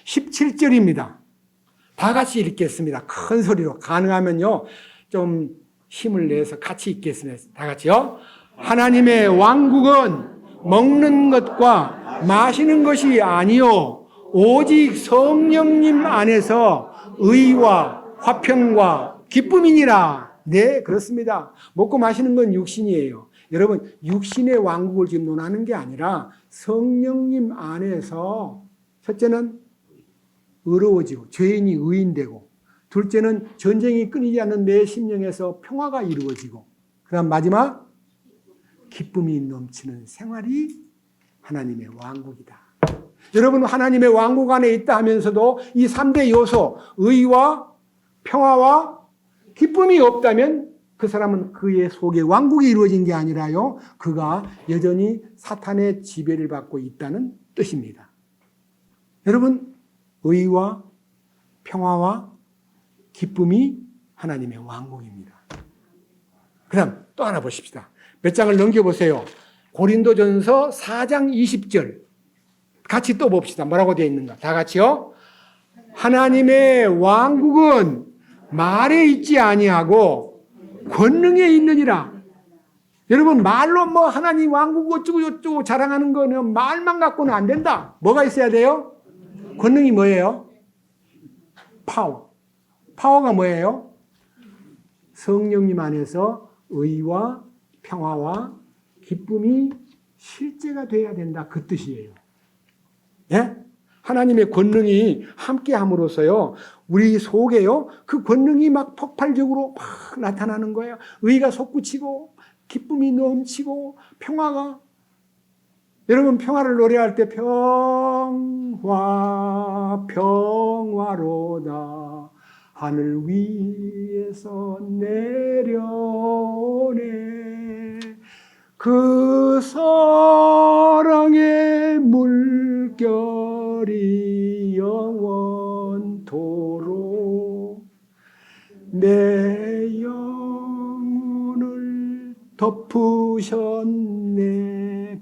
Speaker 1: 17절입니다. 다 같이 읽겠습니다. 큰 소리로. 가능하면요 좀 힘을 내서 같이 읽겠습니다. 다 같이요. 하나님의 왕국은 먹는 것과 마시는 것이 아니요 오직 성령님 안에서 의와 화평과 기쁨이니라. 네, 그렇습니다. 먹고 마시는 건 육신이에요. 여러분, 육신의 왕국을 지금 논하는 게 아니라 성령님 안에서 첫째는 의로워지고 죄인이 의인되고, 둘째는 전쟁이 끊이지 않는 내 심령에서 평화가 이루어지고, 그 다음 마지막 기쁨이 넘치는 생활이 하나님의 왕국이다. 여러분, 하나님의 왕국 안에 있다 하면서도 이 3대 요소, 의와 평화와 기쁨이 없다면 그 사람은 그의 속에 왕국이 이루어진 게 아니라요, 그가 여전히 사탄의 지배를 받고 있다는 뜻입니다. 여러분, 의와 평화와 기쁨이 하나님의 왕국입니다. 그 다음 또 하나 보십시다. 몇 장을 넘겨보세요. 고린도전서 4장 20절 같이 또 봅시다. 뭐라고 되어 있는가? 다 같이요. 하나님의 왕국은 말에 있지 아니하고 권능에 있느니라. 여러분, 말로 뭐 하나님 왕국 어쩌고 저쩌고 자랑하는 거는 말만 갖고는 안 된다. 뭐가 있어야 돼요? 권능이 뭐예요? 파워. 파워가 뭐예요? 성령님 안에서 의와 평화와 기쁨이 실제가 돼야 된다. 그 뜻이에요. 예? 하나님의 권능이 함께 함으로써요, 우리 속에요, 그 권능이 막 폭발적으로 막 나타나는 거예요. 의가 솟구치고, 기쁨이 넘치고, 평화가. 여러분, 평화를 노래할 때 평화, 평화로다. 하늘 위에서 내려오네. 그 사랑의 물결이 영원토록 내 영혼을 덮으셨네.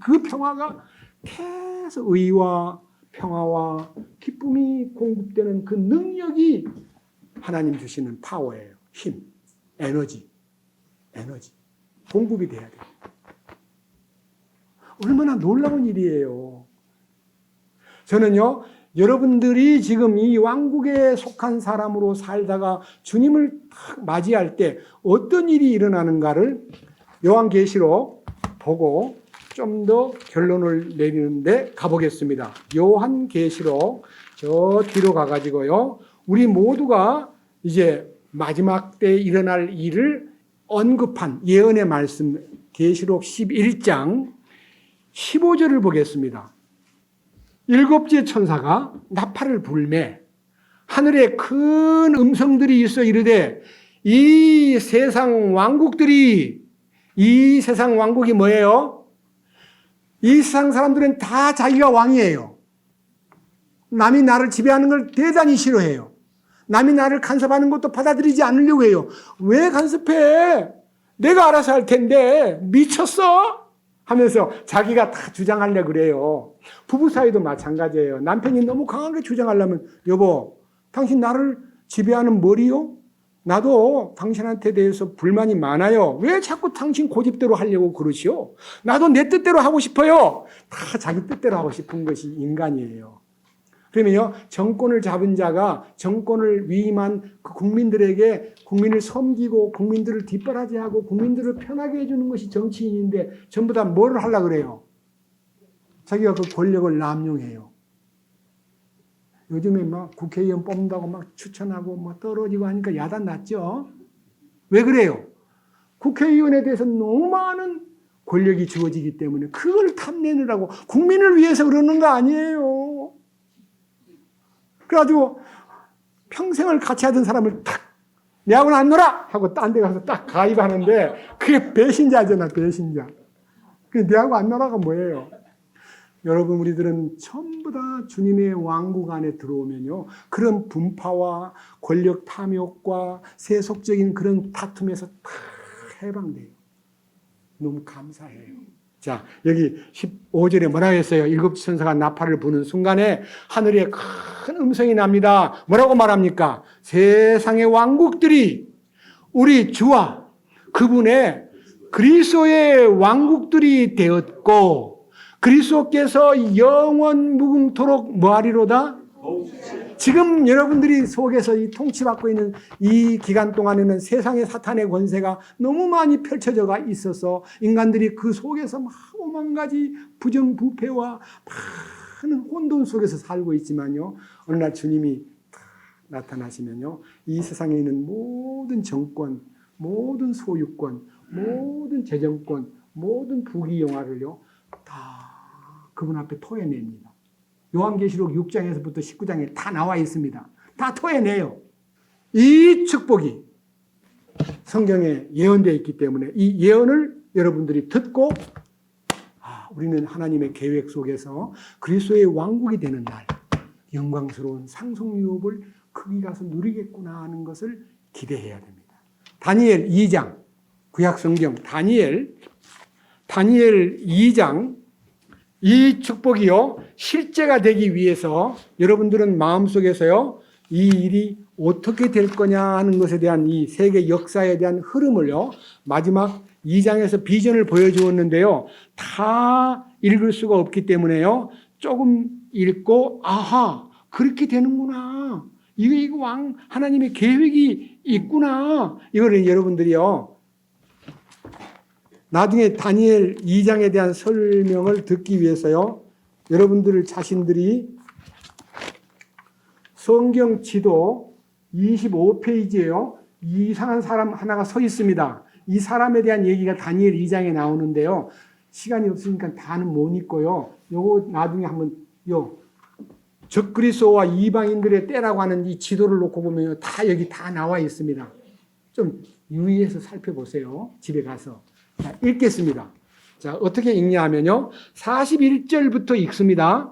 Speaker 1: 그 평화가 계속 의와 평화와 기쁨이 공급되는 그 능력이 하나님 주시는 파워예요. 힘, 에너지. 공급이 돼야 돼요. 얼마나 놀라운 일이에요. 저는요, 여러분들이 지금 이 왕국에 속한 사람으로 살다가 주님을 딱 맞이할 때 어떤 일이 일어나는가를 요한계시록 보고 좀 더 결론을 내리는데 가보겠습니다. 요한계시록 저 뒤로 가가지고요, 우리 모두가 이제 마지막 때 일어날 일을 언급한 예언의 말씀, 계시록 11장 15절을 보겠습니다. 7째 천사가 나팔을 불매 하늘에 큰 음성들이 있어 이르되, 이 세상 왕국들이, 이 세상 왕국이 뭐예요? 이 세상 사람들은 다 자기가 왕이에요. 남이 나를 지배하는 걸 대단히 싫어해요. 남이 나를 간섭하는 것도 받아들이지 않으려고 해요. 왜 간섭해? 내가 알아서 할 텐데 미쳤어? 하면서 자기가 다 주장하려고 그래요. 부부 사이도 마찬가지예요. 남편이 너무 강하게 주장하려면, 여보, 당신 나를 지배하는 머리요? 나도 당신한테 대해서 불만이 많아요. 왜 자꾸 당신 고집대로 하려고 그러시오? 나도 내 뜻대로 하고 싶어요. 다 자기 뜻대로 하고 싶은 것이 인간이에요. 그러면요, 정권을 잡은 자가 정권을 위임한 그 국민들에게 국민을 섬기고 국민들을 뒷바라지하고 국민들을 편하게 해주는 것이 정치인인데 전부 다 뭘 하려고 그래요? 자기가 그 권력을 남용해요. 요즘에 막 국회의원 뽑는다고 막 추천하고 뭐 떨어지고 하니까 야단 났죠? 왜 그래요? 국회의원에 대해서 너무 많은 권력이 주어지기 때문에 그걸 탐내느라고, 국민을 위해서 그러는 거 아니에요. 그래가지고 평생을 같이 하던 사람을 탁, 내하고는 안 놀아! 하고 딴 데 가서 딱 가입하는데, 그게 배신자잖아, 배신자. 그게 내하고 안 놀아가 뭐예요? 여러분, 우리들은 전부 다 주님의 왕국 안에 들어오면요, 그런 분파와 권력 탐욕과 세속적인 그런 다툼에서 다 해방돼요. 너무 감사해요. 자, 여기 15절에 뭐라고 했어요? 7째 천사가 나팔을 부는 순간에 하늘에 큰 음성이 납니다. 뭐라고 말합니까? 세상의 왕국들이 우리 주와 그분의 그리스도의 왕국들이 되었고, 그리스도께서 영원 무궁토록 뭐하리로다? 지금 여러분들이 속에서 이 통치받고 있는 이 기간 동안에는 세상의 사탄의 권세가 너무 많이 펼쳐져가 있어서 인간들이 그 속에서 막 오만 가지 부정부패와 많은 혼돈 속에서 살고 있지만요. 어느 날 주님이 나타나시면요. 이 세상에 있는 모든 정권, 모든 소유권, 모든 재정권, 모든 부귀영화를요. 다 그분 앞에 토해냅니다. 요한계시록 6장에서부터 19장에 다 나와 있습니다. 다 토해내요. 이 축복이 성경에 예언되어 있기 때문에 이 예언을 여러분들이 듣고 우리는 하나님의 계획 속에서 그리스도의 왕국이 되는 날 영광스러운 상속유업을 거기 가서 누리겠구나 하는 것을 기대해야 됩니다. 다니엘 2장 구약성경 다니엘 2장 이 축복이요 실제가 되기 위해서 여러분들은 마음속에서요 이 일이 어떻게 될 거냐 하는 것에 대한 이 세계 역사에 대한 흐름을요 마지막 2장에서 비전을 보여주었는데요 다 읽을 수가 없기 때문에요 조금 읽고 아하 그렇게 되는구나 이거 왕 하나님의 계획이 있구나 이거를 여러분들이요 나중에 다니엘 2장에 대한 설명을 듣기 위해서요. 여러분들 자신들이 성경 지도 25페이지에요. 이상한 사람 하나가 서 있습니다. 이 사람에 대한 얘기가 다니엘 2장에 나오는데요. 시간이 없으니까 다는 못 읽고요. 요거 나중에 한번 적그리스도와 이방인들의 때라고 하는 이 지도를 놓고 보면 다 여기 다 나와 있습니다. 좀 유의해서 살펴보세요. 집에 가서. 자, 읽겠습니다. 자, 어떻게 읽냐 하면요. 41절부터 읽습니다.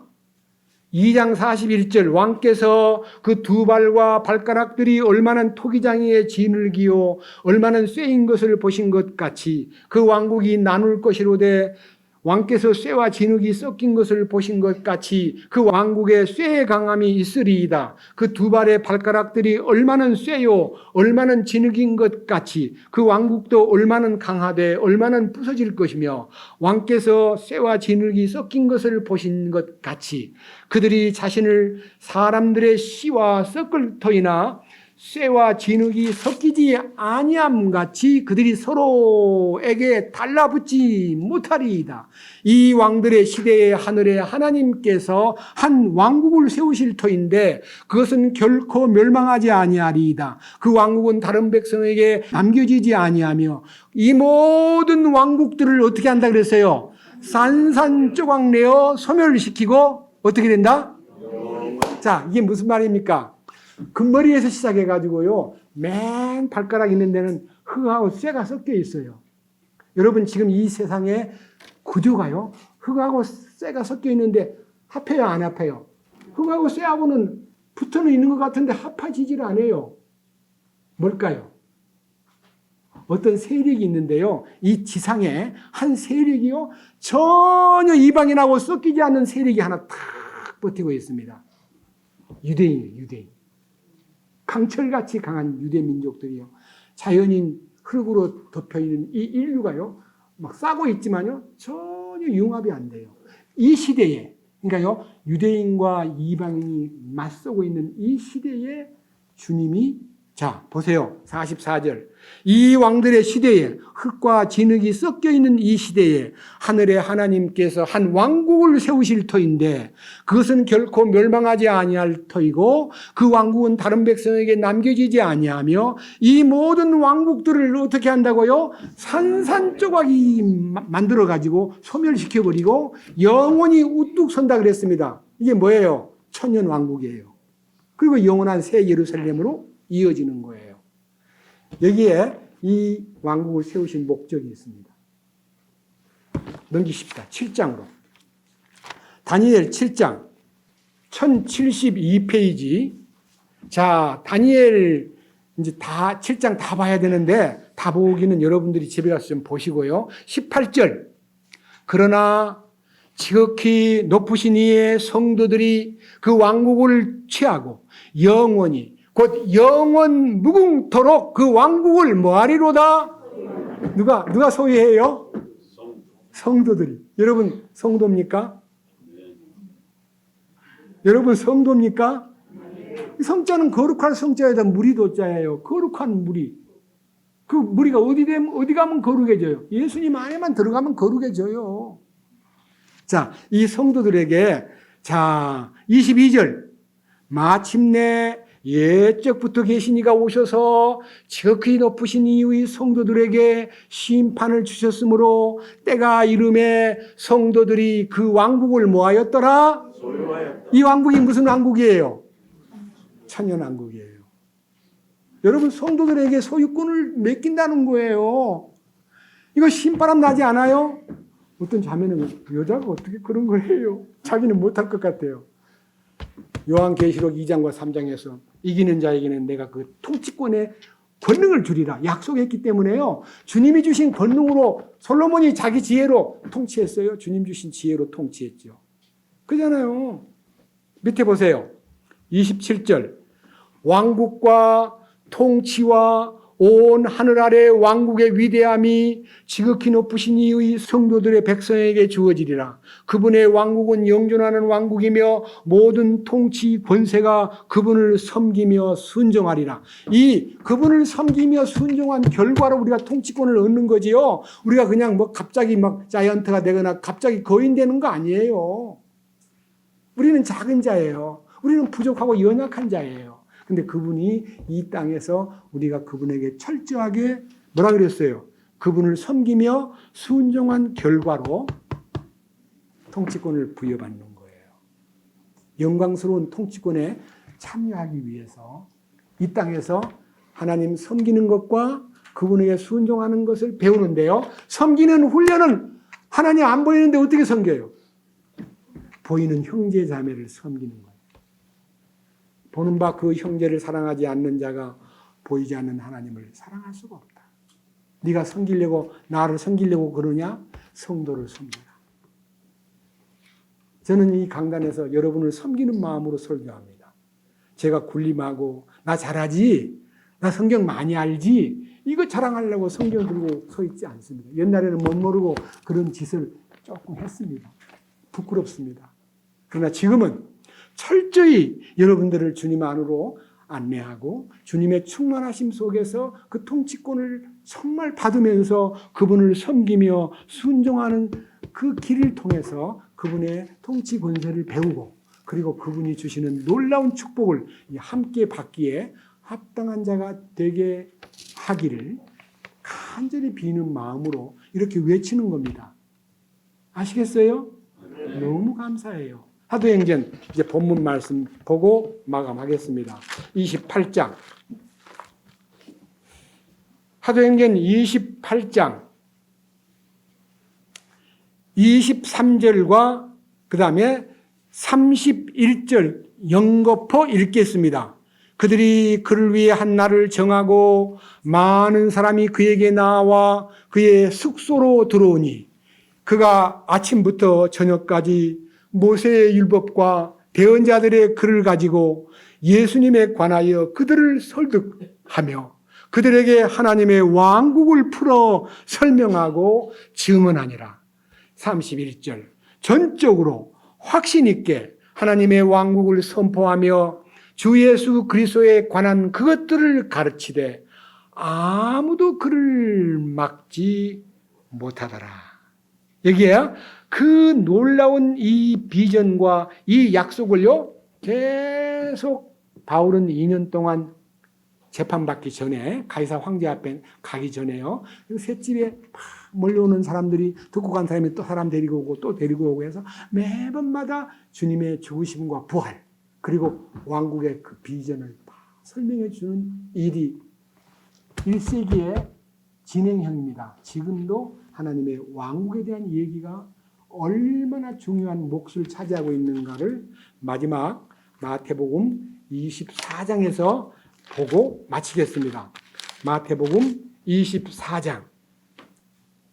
Speaker 1: 2장 41절 왕께서 그 두 발과 발가락들이 얼마나 토기장이에 지늘기요 얼마나 쇠인 것을 보신 것 같이 그 왕국이 나눌 것이로되 왕께서 쇠와 진흙이 섞인 것을 보신 것 같이 그 왕국에 쇠의 강함이 있으리이다. 그 두 발의 발가락들이 얼마나 쇠요 얼마나 진흙인 것 같이 그 왕국도 얼마나 강하되 얼마나 부서질 것이며 왕께서 쇠와 진흙이 섞인 것을 보신 것 같이 그들이 자신을 사람들의 씨와 섞을 터이나 쇠와 진흙이 섞이지 아니함같이 그들이 서로에게 달라붙지 못하리이다. 이 왕들의 시대에 하늘에 하나님께서 한 왕국을 세우실 터인데 그것은 결코 멸망하지 아니하리이다. 그 왕국은 다른 백성에게 남겨지지 아니하며 이 모든 왕국들을 어떻게 한다 그랬어요? 산산조각 내어 소멸시키고 어떻게 된다? 자, 이게 무슨 말입니까? 금머리에서 시작해가지고요, 맨 발가락 있는 데는 흙하고 쇠가 섞여 있어요. 여러분, 지금 이 세상에 구조가요, 흙하고 쇠가 섞여 있는데 합해요, 안 합해요? 흙하고 쇠하고는 붙어는 있는 것 같은데 합해지질 않아요. 뭘까요? 어떤 세력이 있는데요, 이 지상에 한 세력이요, 전혀 이방인하고 섞이지 않는 세력이 하나 탁 버티고 있습니다. 유대인이에요, 유대인. 강철같이 강한 유대 민족들이요. 자연인 흙으로 덮여있는 이 인류가요. 막 싸고 있지만요. 전혀 융합이 안 돼요. 이 시대에, 그러니까요. 유대인과 이방인이 맞서고 있는 이 시대에 주님이 자, 보세요. 44절. 이 왕들의 시대에 흙과 진흙이 섞여 있는 이 시대에 하늘의 하나님께서 한 왕국을 세우실 터인데 그것은 결코 멸망하지 아니할 터이고 그 왕국은 다른 백성에게 남겨지지 아니하며 이 모든 왕국들을 어떻게 한다고요? 산산조각이 만들어 가지고 소멸시켜 버리고 영원히 우뚝 선다 그랬습니다. 이게 뭐예요? 천년 왕국이에요. 그리고 영원한 새 예루살렘으로 이어지는 거예요. 여기에 이 왕국을 세우신 목적이 있습니다. 넘기십시다. 7장으로. 다니엘 7장 1072페이지. 자, 다니엘 이제 다 7장 다 봐야 되는데 다 보기는 여러분들이 집에 가서 좀 보시고요. 18절. 그러나 지극히 높으신 이의 성도들이 그 왕국을 취하고 영원히 곧 영원 무궁토록 그 왕국을 뭐하리로다? 누가 소유해요? 성도들이. 여러분 성도입니까? 여러분 성도입니까? 성자는 거룩한 성자에다 무리 도자예요. 거룩한 무리. 그 무리가 어디 가면 거룩해져요? 예수님 안에만 들어가면 거룩해져요. 자, 이 성도들에게, 자, 22절. 마침내 옛적부터 계신 이가 오셔서 지극히 높으신 이의 성도들에게 심판을 주셨으므로 때가 이름에 성도들이 그 왕국을 뭐하였더라?
Speaker 2: 소유하였다.
Speaker 1: 이 왕국이 무슨 왕국이에요? 천년왕국이에요. 여러분, 성도들에게 소유권을 맡긴다는 거예요. 이거 신바람 나지 않아요? 어떤 자매는 여자가 어떻게 그런 걸 해요? 자기는 못할 것 같아요. 요한계시록 2장과 3장에서 이기는 자에게는 내가 그 통치권의 권능을 주리라 약속했기 때문에요. 주님이 주신 권능으로 솔로몬이 자기 지혜로 통치했어요. 주님 주신 지혜로 통치했죠. 그잖아요. 밑에 보세요. 27절. 왕국과 통치와 온 하늘 아래 왕국의 위대함이 지극히 높으신 이의 성도들의 백성에게 주어지리라. 그분의 왕국은 영존하는 왕국이며 모든 통치 권세가 그분을 섬기며 순종하리라. 이 그분을 섬기며 순종한 결과로 우리가 통치권을 얻는 거지요. 우리가 그냥 뭐 갑자기 막 자이언트가 되거나 갑자기 거인 되는 거 아니에요. 우리는 작은 자예요. 우리는 부족하고 연약한 자예요. 근데 그분이 이 땅에서 우리가 그분에게 철저하게 뭐라 그랬어요? 그분을 섬기며 순종한 결과로 통치권을 부여받는 거예요. 영광스러운 통치권에 참여하기 위해서 이 땅에서 하나님 섬기는 것과 그분에게 순종하는 것을 배우는데요. 섬기는 훈련은 하나님 안 보이는데 어떻게 섬겨요? 보이는 형제 자매를 섬기는 거예요. 보는 바 그 형제를 사랑하지 않는 자가 보이지 않는 하나님을 사랑할 수가 없다. 네가 섬기려고 나를 섬기려고 그러냐? 성도를 섬겨라. 저는 이 강단에서 여러분을 섬기는 마음으로 설교합니다. 제가 군림하고 나 잘하지? 나 성경 많이 알지? 이거 자랑하려고 성경 들고 서 있지 않습니다. 옛날에는 못 모르고 그런 짓을 조금 했습니다. 부끄럽습니다. 그러나 지금은 철저히 여러분들을 주님 안으로 안내하고 주님의 충만하심 속에서 그 통치권을 정말 받으면서 그분을 섬기며 순종하는 그 길을 통해서 그분의 통치 권세를 배우고 그리고 그분이 주시는 놀라운 축복을 함께 받기에 합당한 자가 되게 하기를 간절히 비는 마음으로 이렇게 외치는 겁니다. 아시겠어요? 너무 감사해요. 사도행전 이제 본문 말씀 보고 마감하겠습니다. 28장. 사도행전 28장 23절과 그 다음에 31절 연거푸 읽겠습니다. 그들이 그를 위해 한 날을 정하고 많은 사람이 그에게 나와 그의 숙소로 들어오니 그가 아침부터 저녁까지 모세의 율법과 대언자들의 글을 가지고 예수님에 관하여 그들을 설득하며 그들에게 하나님의 왕국을 풀어 설명하고 증언하니라. 31절 전적으로 확신 있게 하나님의 왕국을 선포하며 주 예수 그리스도에 관한 그것들을 가르치되 아무도 그를 막지 못하더라. 여기에 그 놀라운 이 비전과 이 약속을요 계속 바울은 2년 동안 재판받기 전에 가이사 황제 앞에 가기 전에요 셋집에 몰려오는 사람들이 듣고 간 사람이 또 사람 데리고 오고 또 데리고 오고 해서 매번마다 주님의 죽으심과 부활 그리고 왕국의 그 비전을 설명해 주는 일이 1세기의 진행형입니다. 지금도 하나님의 왕국에 대한 얘기가 얼마나 중요한 몫을 차지하고 있는가를 마지막 마태복음 24장에서 보고 마치겠습니다. 마태복음 24장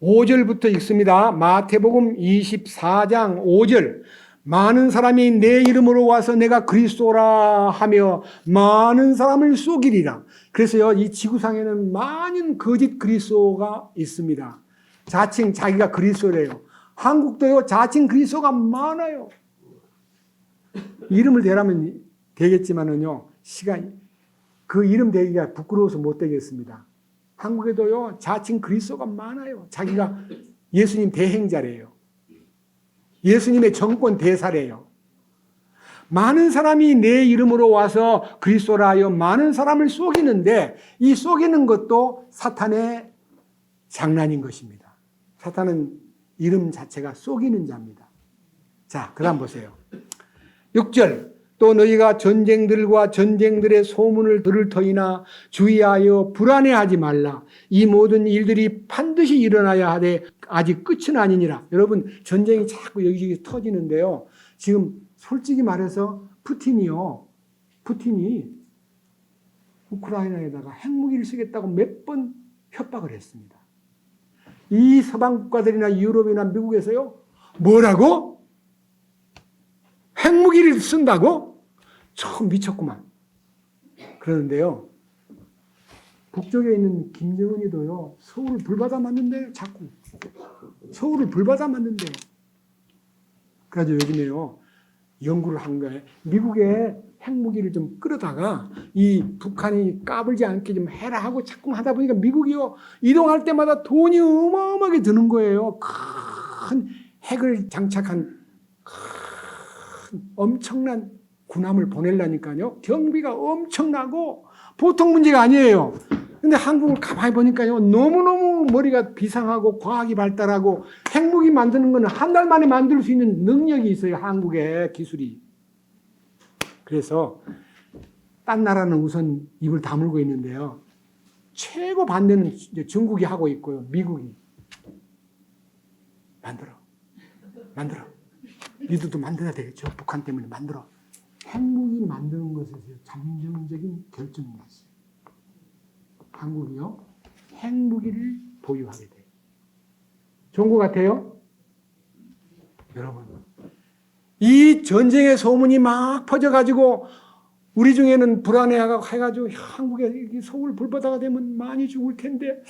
Speaker 1: 5절부터 읽습니다. 마태복음 24장 5절 많은 사람이 내 이름으로 와서 내가 그리스도라 하며 많은 사람을 속이리라. 그래서요 이 지구상에는 많은 거짓 그리스도가 있습니다. 자칭 자기가 그리스도래요. 한국도요 자칭 그리스도가 많아요. 이름을 대라면 되겠지만은요, 그 이름 대기가 부끄러워서 못 되겠습니다. 한국에도요, 자칭 그리스도가 많아요. 자기가 예수님 대행자래요. 예수님의 정권 대사래요. 많은 사람이 내 이름으로 와서 그리스도라 하여 많은 사람을 속이는데, 이 속이는 것도 사탄의 장난인 것입니다. 사탄은 이름 자체가 속이는 자입니다. 자, 그 다음 보세요. 6절. 또 너희가 전쟁들과 전쟁들의 소문을 들을 터이나 주의하여 불안해하지 말라. 이 모든 일들이 반드시 일어나야 하되 아직 끝은 아니니라. 여러분, 전쟁이 자꾸 여기저기 터지는데요. 지금 솔직히 말해서 푸틴이 우크라이나에다가 핵무기를 쓰겠다고 몇 번 협박을 했습니다. 이 서방 국가들이나 유럽이나 미국에서요, 뭐라고? 핵무기를 쓴다고? 참 미쳤구만. 그러는데요, 북쪽에 있는 김정은이도요, 서울을 불받아 맞는데요, 자꾸. 서울을 불받아 맞는데요. 그래가지고 요즘에요, 연구를 한 거예요. 미국에 핵무기를 좀 끌어다가 이 북한이 까불지 않게 좀 해라 하고 자꾸 하다 보니까 미국이요, 이동할 때마다 돈이 어마어마하게 드는 거예요. 큰 핵을 장착한 큰 엄청난 군함을 보내려니까요, 경비가 엄청나고 보통 문제가 아니에요. 근데 한국을 가만히 보니까요, 너무너무 머리가 비상하고 과학이 발달하고 핵무기 만드는 거는 한 달 만에 만들 수 있는 능력이 있어요, 한국의 기술이. 그래서 딴 나라는 우선 입을 다물고 있는데요, 최고 반대는 이제 중국이 하고 있고요, 미국이. 만들어. 니들도 만들어야 되겠죠. 북한 때문에 만들어. 핵무기 만드는 것에서 잠정적인 결정이 났어요. 한국이요, 핵무기를 보유하게 돼요. 좋은 것 같아요? 여러분, 이 전쟁의 소문이 막 퍼져가지고 우리 중에는 불안해해가지고 한국에 서울 불바다가 되면 많이 죽을 텐데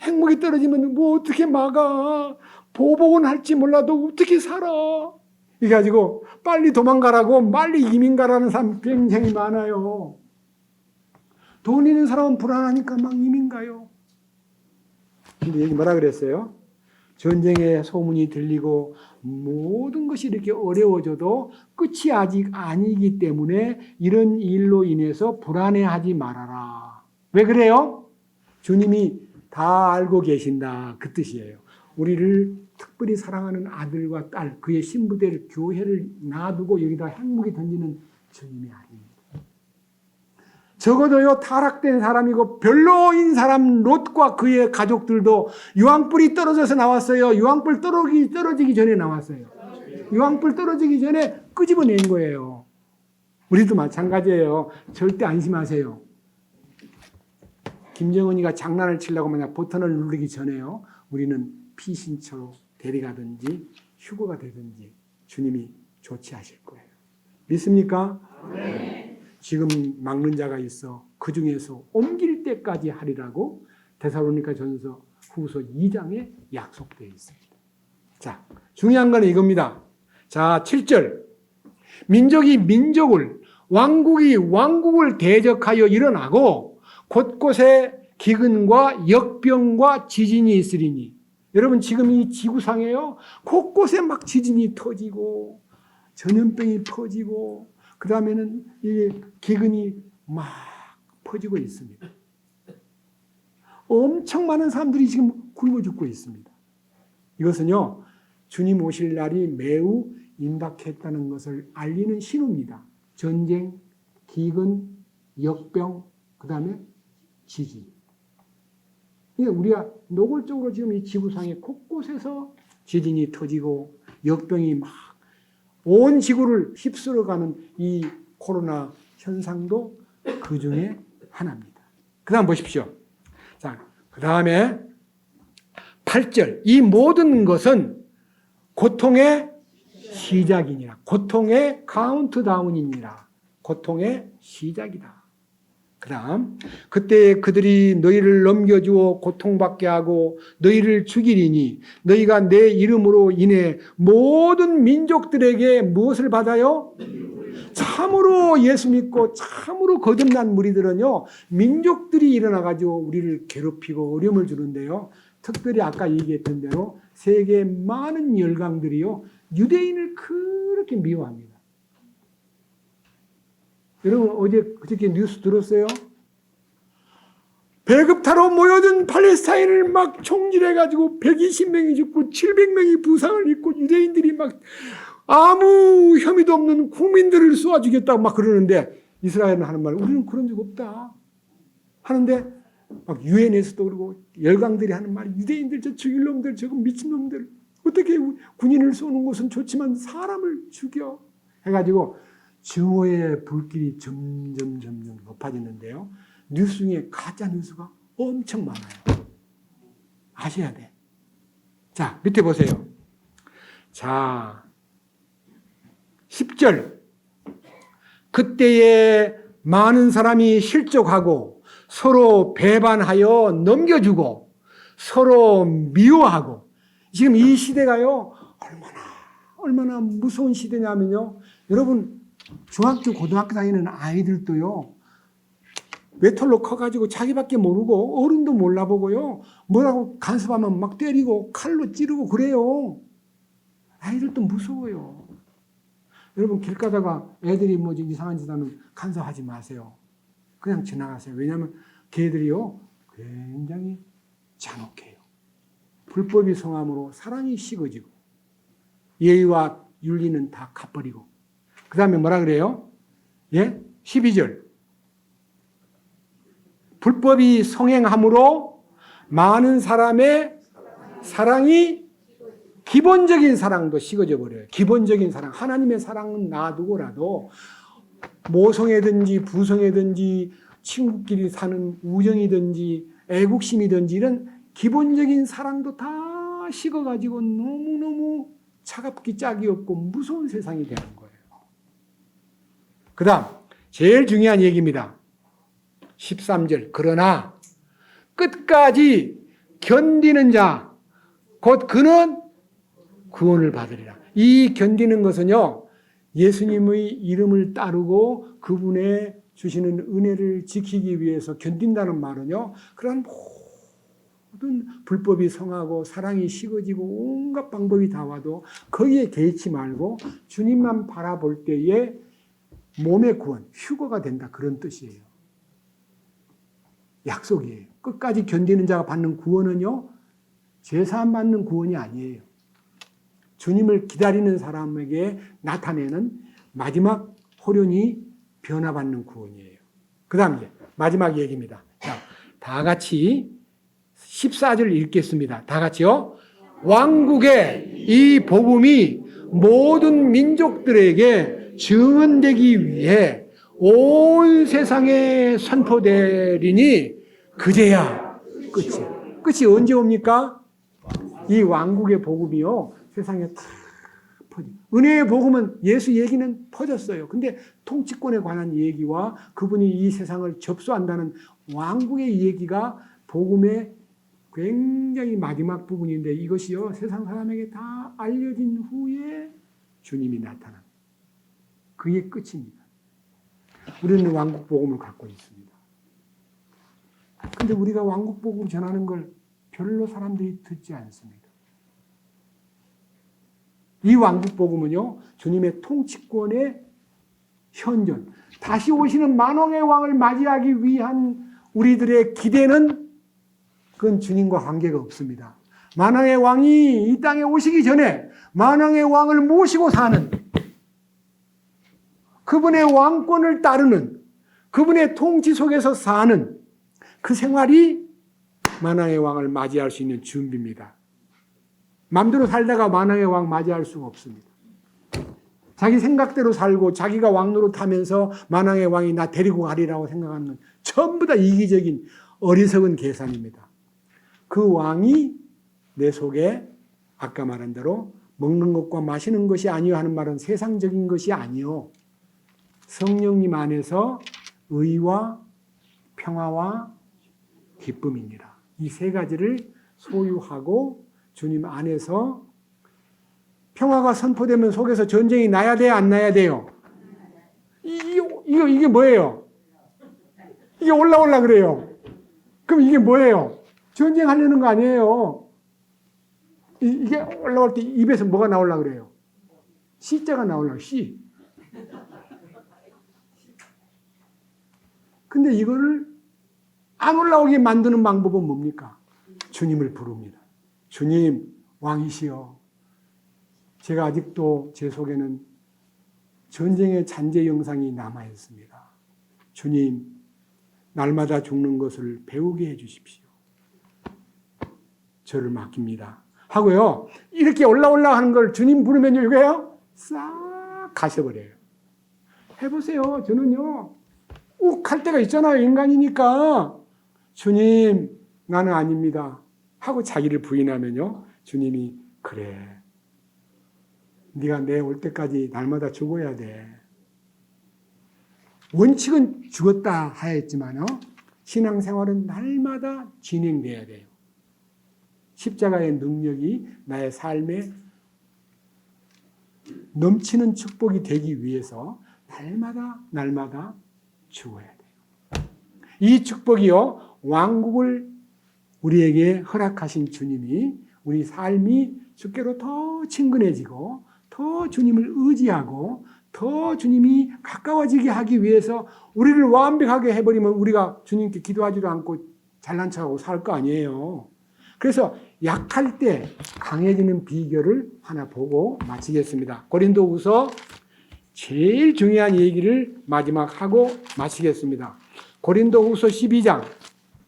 Speaker 1: 핵무기 떨어지면 뭐 어떻게 막아? 보복은 할지 몰라도 어떻게 살아? 이래가지고 빨리 도망가라고, 빨리 이민 가라는 사람 굉장히 많아요. 돈 있는 사람은 불안하니까 막 이민 가요. 근데 여기 뭐라 그랬어요? 전쟁의 소문이 들리고 모든 것이 이렇게 어려워져도 끝이 아직 아니기 때문에 이런 일로 인해서 불안해하지 말아라. 왜 그래요? 주님이 다 알고 계신다, 그 뜻이에요. 우리를 특별히 사랑하는 아들과 딸, 그의 신부될 교회를 놔두고 여기다 핵무기 던지는 주님이 아닙니다. 적어도요, 타락된 사람이고 별로인 사람 롯과 그의 가족들도 유황불이 떨어져서 나왔어요. 유황불 떨어지기 전에 나왔어요. 유황불 떨어지기 전에 끄집어낸 거예요. 우리도 마찬가지예요. 절대 안심하세요. 김정은이가 장난을 치려고 만약 버튼을 누르기 전에요, 우리는 피신처로 데려가든지 휴거가 되든지 주님이 조치하실 거예요. 믿습니까? 네. 지금 막는 자가 있어 그 중에서 옮길 때까지 하리라고 데살로니가전서 후서 2장에 약속되어 있습니다. 자, 중요한 건 이겁니다. 자, 7절. 민족이 민족을, 왕국이 왕국을 대적하여 일어나고 곳곳에 기근과 역병과 지진이 있으리니. 여러분, 지금 이 지구상에요, 곳곳에 막 지진이 터지고 전염병이 퍼지고 그 다음에는 이 기근이 막 퍼지고 있습니다. 엄청 많은 사람들이 지금 굶어 죽고 있습니다. 이것은요, 주님 오실 날이 매우 임박했다는 것을 알리는 신호입니다. 전쟁, 기근, 역병, 그 다음에 지진. 우리가 노골적으로 지금 이 지구상의 곳곳에서 지진이 터지고 역병이 막 온 지구를 휩쓸어가는 이 코로나 현상도 그 중에 하나입니다. 그 다음 보십시오. 자, 그 다음에 8절. 이 모든 것은 고통의 시작이니라. 고통의 카운트다운이니라. 고통의 시작이다. 그 다음, 그때 그들이 너희를 넘겨주어 고통받게 하고 너희를 죽이리니 너희가 내 이름으로 인해 모든 민족들에게 무엇을 받아요? 참으로 예수 믿고 참으로 거듭난 무리들은요, 민족들이 일어나가지고 우리를 괴롭히고 어려움을 주는데요. 특별히 아까 얘기했던 대로 세계 많은 열강들이요, 유대인을 그렇게 미워합니다. 여러분, 그저께 뉴스 들었어요? 배급타로 모여든 팔레스타인을 막 총질해가지고 120명이 죽고 700명이 부상을 입고 유대인들이 막 아무 혐의도 없는 국민들을 쏘아 죽였다고 막 그러는데 이스라엘은 하는 말, 우리는 그런 적 없다 하는데 막 유엔에서도 그러고 열강들이 하는 말, 유대인들 저 죽일 놈들, 저거 미친놈들, 어떻게 군인을 쏘는 것은 좋지만 사람을 죽여 해가지고 증오의 불길이 점점 높아지는데요. 뉴스 중에 가짜 뉴스가 엄청 많아요. 아셔야 돼. 자, 밑에 보세요. 자, 10절. 그때에 많은 사람이 실족하고 서로 배반하여 넘겨주고 서로 미워하고, 지금 이 시대가요, 얼마나 무서운 시대냐면요. 여러분, 중학교, 고등학교 다니는 아이들도요, 외톨로 커가지고 자기밖에 모르고 어른도 몰라보고요, 뭐라고 간섭하면 막 때리고 칼로 찌르고 그래요. 아이들도 무서워요. 여러분, 길 가다가 애들이 뭐 이상한 짓 하면 간섭하지 마세요. 그냥 지나가세요. 왜냐하면 걔들이요, 굉장히 잔혹해요. 불법이 성함으로 사랑이 식어지고 예의와 윤리는 다 갚버리고. 그 다음에 뭐라 그래요? 예? 12절. 불법이 성행함으로 많은 사람의 사랑이, 기본적인 사랑도 식어져 버려요. 기본적인 사랑, 하나님의 사랑은 놔두고라도 모성애든지 부성애든지 친구끼리 사는 우정이든지 애국심이든지 이런 기본적인 사랑도 다 식어가지고 너무너무 차갑기 짝이 없고 무서운 세상이 되는 거예요. 그 다음 제일 중요한 얘기입니다. 13절. 그러나 끝까지 견디는 자 곧 그는 구원을 받으리라. 이 견디는 것은요, 예수님의 이름을 따르고 그분의 주시는 은혜를 지키기 위해서 견딘다는 말은요, 그런 모든 불법이 성하고 사랑이 식어지고 온갖 방법이 다 와도 거기에 개의치 말고 주님만 바라볼 때에 몸의 구원, 휴거가 된다, 그런 뜻이에요. 약속이에요. 끝까지 견디는 자가 받는 구원은요, 제사함 받는 구원이 아니에요. 주님을 기다리는 사람에게 나타내는 마지막 호련히 변화받는 구원이에요. 그 다음 이제 마지막 얘기입니다. 자, 다 같이 14절 읽겠습니다. 다 같이요. 왕국의 이 복음이 모든 민족들에게 증언되기 위해 온 세상에 선포되리니 그제야 끝이에요. 끝이 언제 옵니까? 이 왕국의 복음이요, 세상에 다 퍼져. 은혜의 복음은 예수 얘기는 퍼졌어요. 근데 통치권에 관한 얘기와 그분이 이 세상을 접수한다는 왕국의 얘기가 복음의 굉장히 마지막 부분인데, 이것이요, 세상 사람에게 다 알려진 후에 주님이 나타난, 그게 끝입니다. 우리는 왕국 복음을 갖고 있습니다. 근데 우리가 왕국 복음 전하는 걸 별로 사람들이 듣지 않습니다. 이 왕국 복음은요, 주님의 통치권의 현존, 다시 오시는 만왕의 왕을 맞이하기 위한 우리들의 기대는 그건 주님과 관계가 없습니다. 만왕의 왕이 이 땅에 오시기 전에 만왕의 왕을 모시고 사는, 그분의 왕권을 따르는, 그분의 통치 속에서 사는 그 생활이 만왕의 왕을 맞이할 수 있는 준비입니다. 마음대로 살다가 만왕의 왕 맞이할 수가 없습니다. 자기 생각대로 살고 자기가 왕노릇하면서 만왕의 왕이 나 데리고 가리라고 생각하는 전부 다 이기적인 어리석은 계산입니다. 그 왕이 내 속에 아까 말한 대로 먹는 것과 마시는 것이 아니요 하는 말은 세상적인 것이 아니요, 성령님 안에서 의와 평화와 기쁨이니라. 이 세 가지를 소유하고 주님 안에서 평화가 선포되면 속에서 전쟁이 나야 돼요, 안 나야 돼요? 이게 뭐예요? 이게 올라올라 그래요. 그럼 이게 뭐예요? 전쟁하려는 거 아니에요. 이게 올라올 때 입에서 뭐가 나오려고 그래요? C자가 나오려고, C. 근데 이거를 안 올라오게 만드는 방법은 뭡니까? 주님을 부릅니다. 주님, 왕이시여. 제가 아직도 제 속에는 전쟁의 잔재 영상이 남아있습니다. 주님, 날마다 죽는 것을 배우게 해주십시오. 저를 맡깁니다. 하고요. 이렇게 올라 하는 걸 주님 부르면요. 이거요. 싹 가셔버려요. 해보세요. 저는요. 욱 할 때가 있잖아요. 인간이니까. 주님, 나는 아닙니다. 하고 자기를 부인하면요. 주님이 그래. 네가 내 올 때까지 날마다 죽어야 돼. 원칙은 죽었다 하였지만요. 신앙생활은 날마다 진행돼야 돼요. 십자가의 능력이 나의 삶에 넘치는 축복이 되기 위해서 날마다 죽어야 돼요. 이 축복이요. 왕국을 우리에게 허락하신 주님이 우리 삶이 주께로 더 친근해지고 더 주님을 의지하고 더 주님이 가까워지게 하기 위해서 우리를 완벽하게 해버리면 우리가 주님께 기도하지도 않고 잘난 척하고 살 거 아니에요. 그래서 약할 때 강해지는 비결을 하나 보고 마치겠습니다. 고린도후서 제일 중요한 얘기를 마지막 하고 마치겠습니다. 고린도후서 12장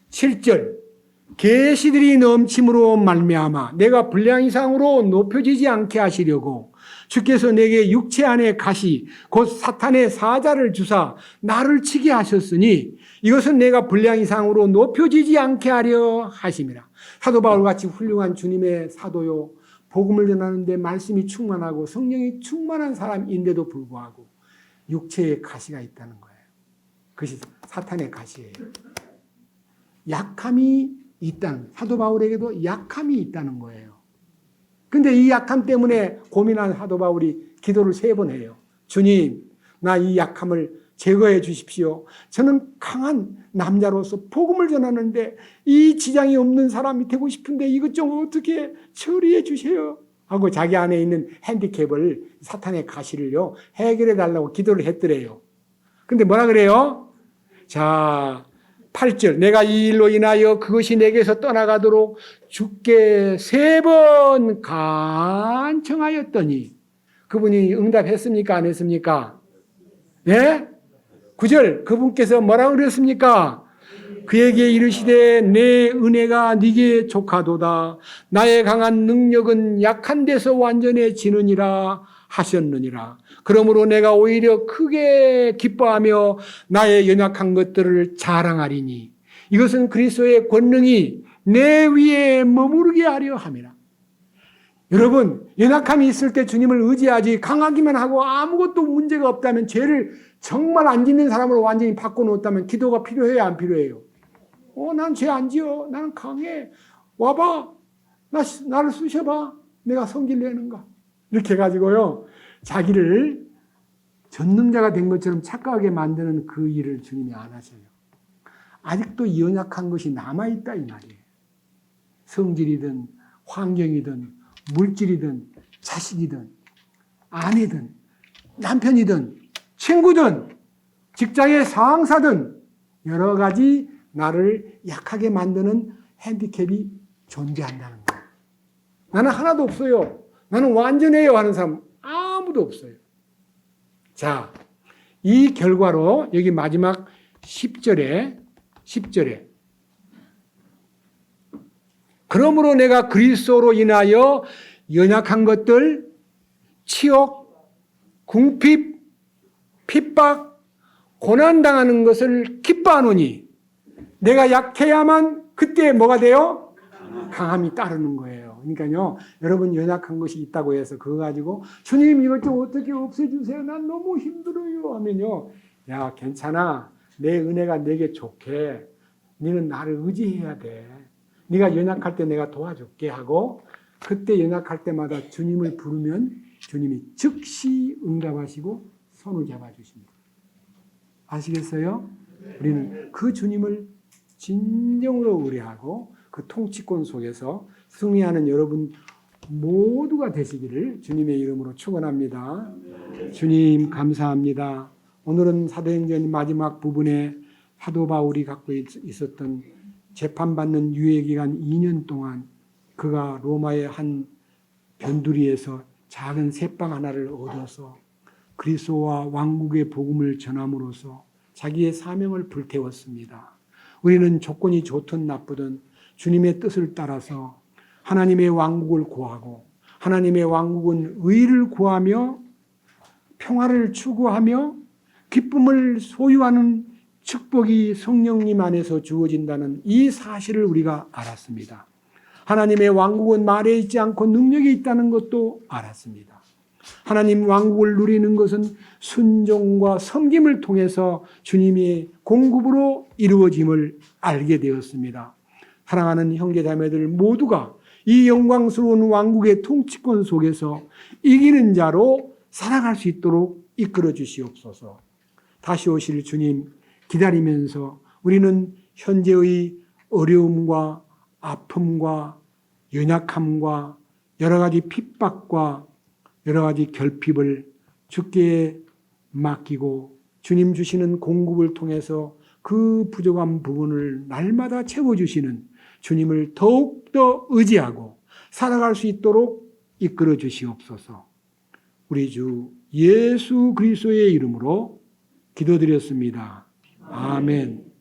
Speaker 1: 7절 계시들이 넘침으로 말미암아 내가 분량 이상으로 높여지지 않게 하시려고 주께서 내게 육체 안에 가시 곧 사탄의 사자를 주사 나를 치게 하셨으니 이것은 내가 분량 이상으로 높여지지 않게 하려 하심이라. 사도 바울같이 훌륭한 주님의 사도요. 복음을 전하는데 말씀이 충만하고 성령이 충만한 사람인데도 불구하고 육체에 가시가 있다는 거예요. 그것이 사탄의 가시예요. 약함이 있다는, 사도 바울에게도 약함이 있다는 거예요. 근데 이 약함 때문에 고민한 사도 바울이 기도를 3번 해요. 주님, 나 이 약함을 제거해 주십시오. 저는 강한 남자로서 복음을 전하는데 이 지장이 없는 사람이 되고 싶은데 이것 좀 어떻게 처리해 주세요. 하고 자기 안에 있는 핸디캡을 사탄의 가시를요 해결해 달라고 기도를 했더래요. 근데 뭐라 그래요? 자, 8절 내가 이 일로 인하여 그것이 내게서 떠나가도록 주께 3번 간청하였더니 그분이 응답했습니까? 안 했습니까? 네? 9절 그분께서 뭐라고 그랬습니까? 그에게 이르시되 내 은혜가 네게 족하도다. 나의 강한 능력은 약한 데서 완전해지느니라 하셨느니라. 그러므로 내가 오히려 크게 기뻐하며 나의 연약한 것들을 자랑하리니 이것은 그리스도의 권능이 내 위에 머무르게 하려 함이라. 여러분, 연약함이 있을 때 주님을 의지하지 강하기만 하고 아무것도 문제가 없다면 죄를 정말 안 짓는 사람으로 완전히 바꿔놓았다면 기도가 필요해요? 안 필요해요? 난 죄 안 지어. 나는 강해. 와봐. 나를 쑤셔봐. 내가 성질 내는가. 이렇게 해가지고요. 자기를 전능자가 된 것처럼 착각하게 만드는 그 일을 주님이 안 하셔요. 아직도 연약한 것이 남아있다 이 말이에요. 성질이든 환경이든 물질이든 자식이든 아내든 남편이든 친구든 직장의 상사든 여러 가지 나를 약하게 만드는 핸디캡이 존재한다는 거예요. 나는 하나도 없어요. 나는 완전해요 하는 사람 아무도 없어요. 자, 이 결과로 여기 마지막 10절에 그러므로 내가 그리스도로 인하여 연약한 것들, 치욕, 궁핍, 핍박, 고난당하는 것을 기뻐하노니 내가 약해야만 그때 뭐가 돼요? 강함이 따르는 거예요. 그러니까요, 여러분 연약한 것이 있다고 해서 그거 가지고 주님 이것 좀 어떻게 없애주세요. 난 너무 힘들어요 하면요, 야 괜찮아. 내 은혜가 내게 좋게. 너는 나를 의지해야 돼. 네가 연약할 때 내가 도와줄게 하고 그때 연약할 때마다 주님을 부르면 주님이 즉시 응답하시고 손을 잡아주십니다. 아시겠어요? 우리는 그 주님을 진정으로 의뢰하고 그 통치권 속에서 승리하는 여러분 모두가 되시기를 주님의 이름으로 축원합니다. 주님 감사합니다. 오늘은 사도행전 마지막 부분에 사도 바울이 갖고 있었던 재판받는 유예기간 2년 동안 그가 로마의 한 변두리에서 작은 새빵 하나를 얻어서 그리스도와 왕국의 복음을 전함으로써 자기의 사명을 불태웠습니다. 우리는 조건이 좋든 나쁘든 주님의 뜻을 따라서 하나님의 왕국을 구하고 하나님의 왕국은 의를 구하며 평화를 추구하며 기쁨을 소유하는 축복이 성령님 안에서 주어진다는 이 사실을 우리가 알았습니다. 하나님의 왕국은 말에 있지 않고 능력이 있다는 것도 알았습니다. 하나님 왕국을 누리는 것은 순종과 섬김을 통해서 주님의 공급으로 이루어짐을 알게 되었습니다. 사랑하는 형제자매들 모두가 이 영광스러운 왕국의 통치권 속에서 이기는 자로 살아갈 수 있도록 이끌어 주시옵소서. 다시 오실 주님 기다리면서 우리는 현재의 어려움과 아픔과 연약함과 여러 가지 핍박과 여러 가지 결핍을 주께 맡기고 주님 주시는 공급을 통해서 그 부족한 부분을 날마다 채워주시는 주님을 더욱더 의지하고 살아갈 수 있도록 이끌어 주시옵소서. 우리 주 예수 그리스도의 이름으로 기도드렸습니다. 아멘.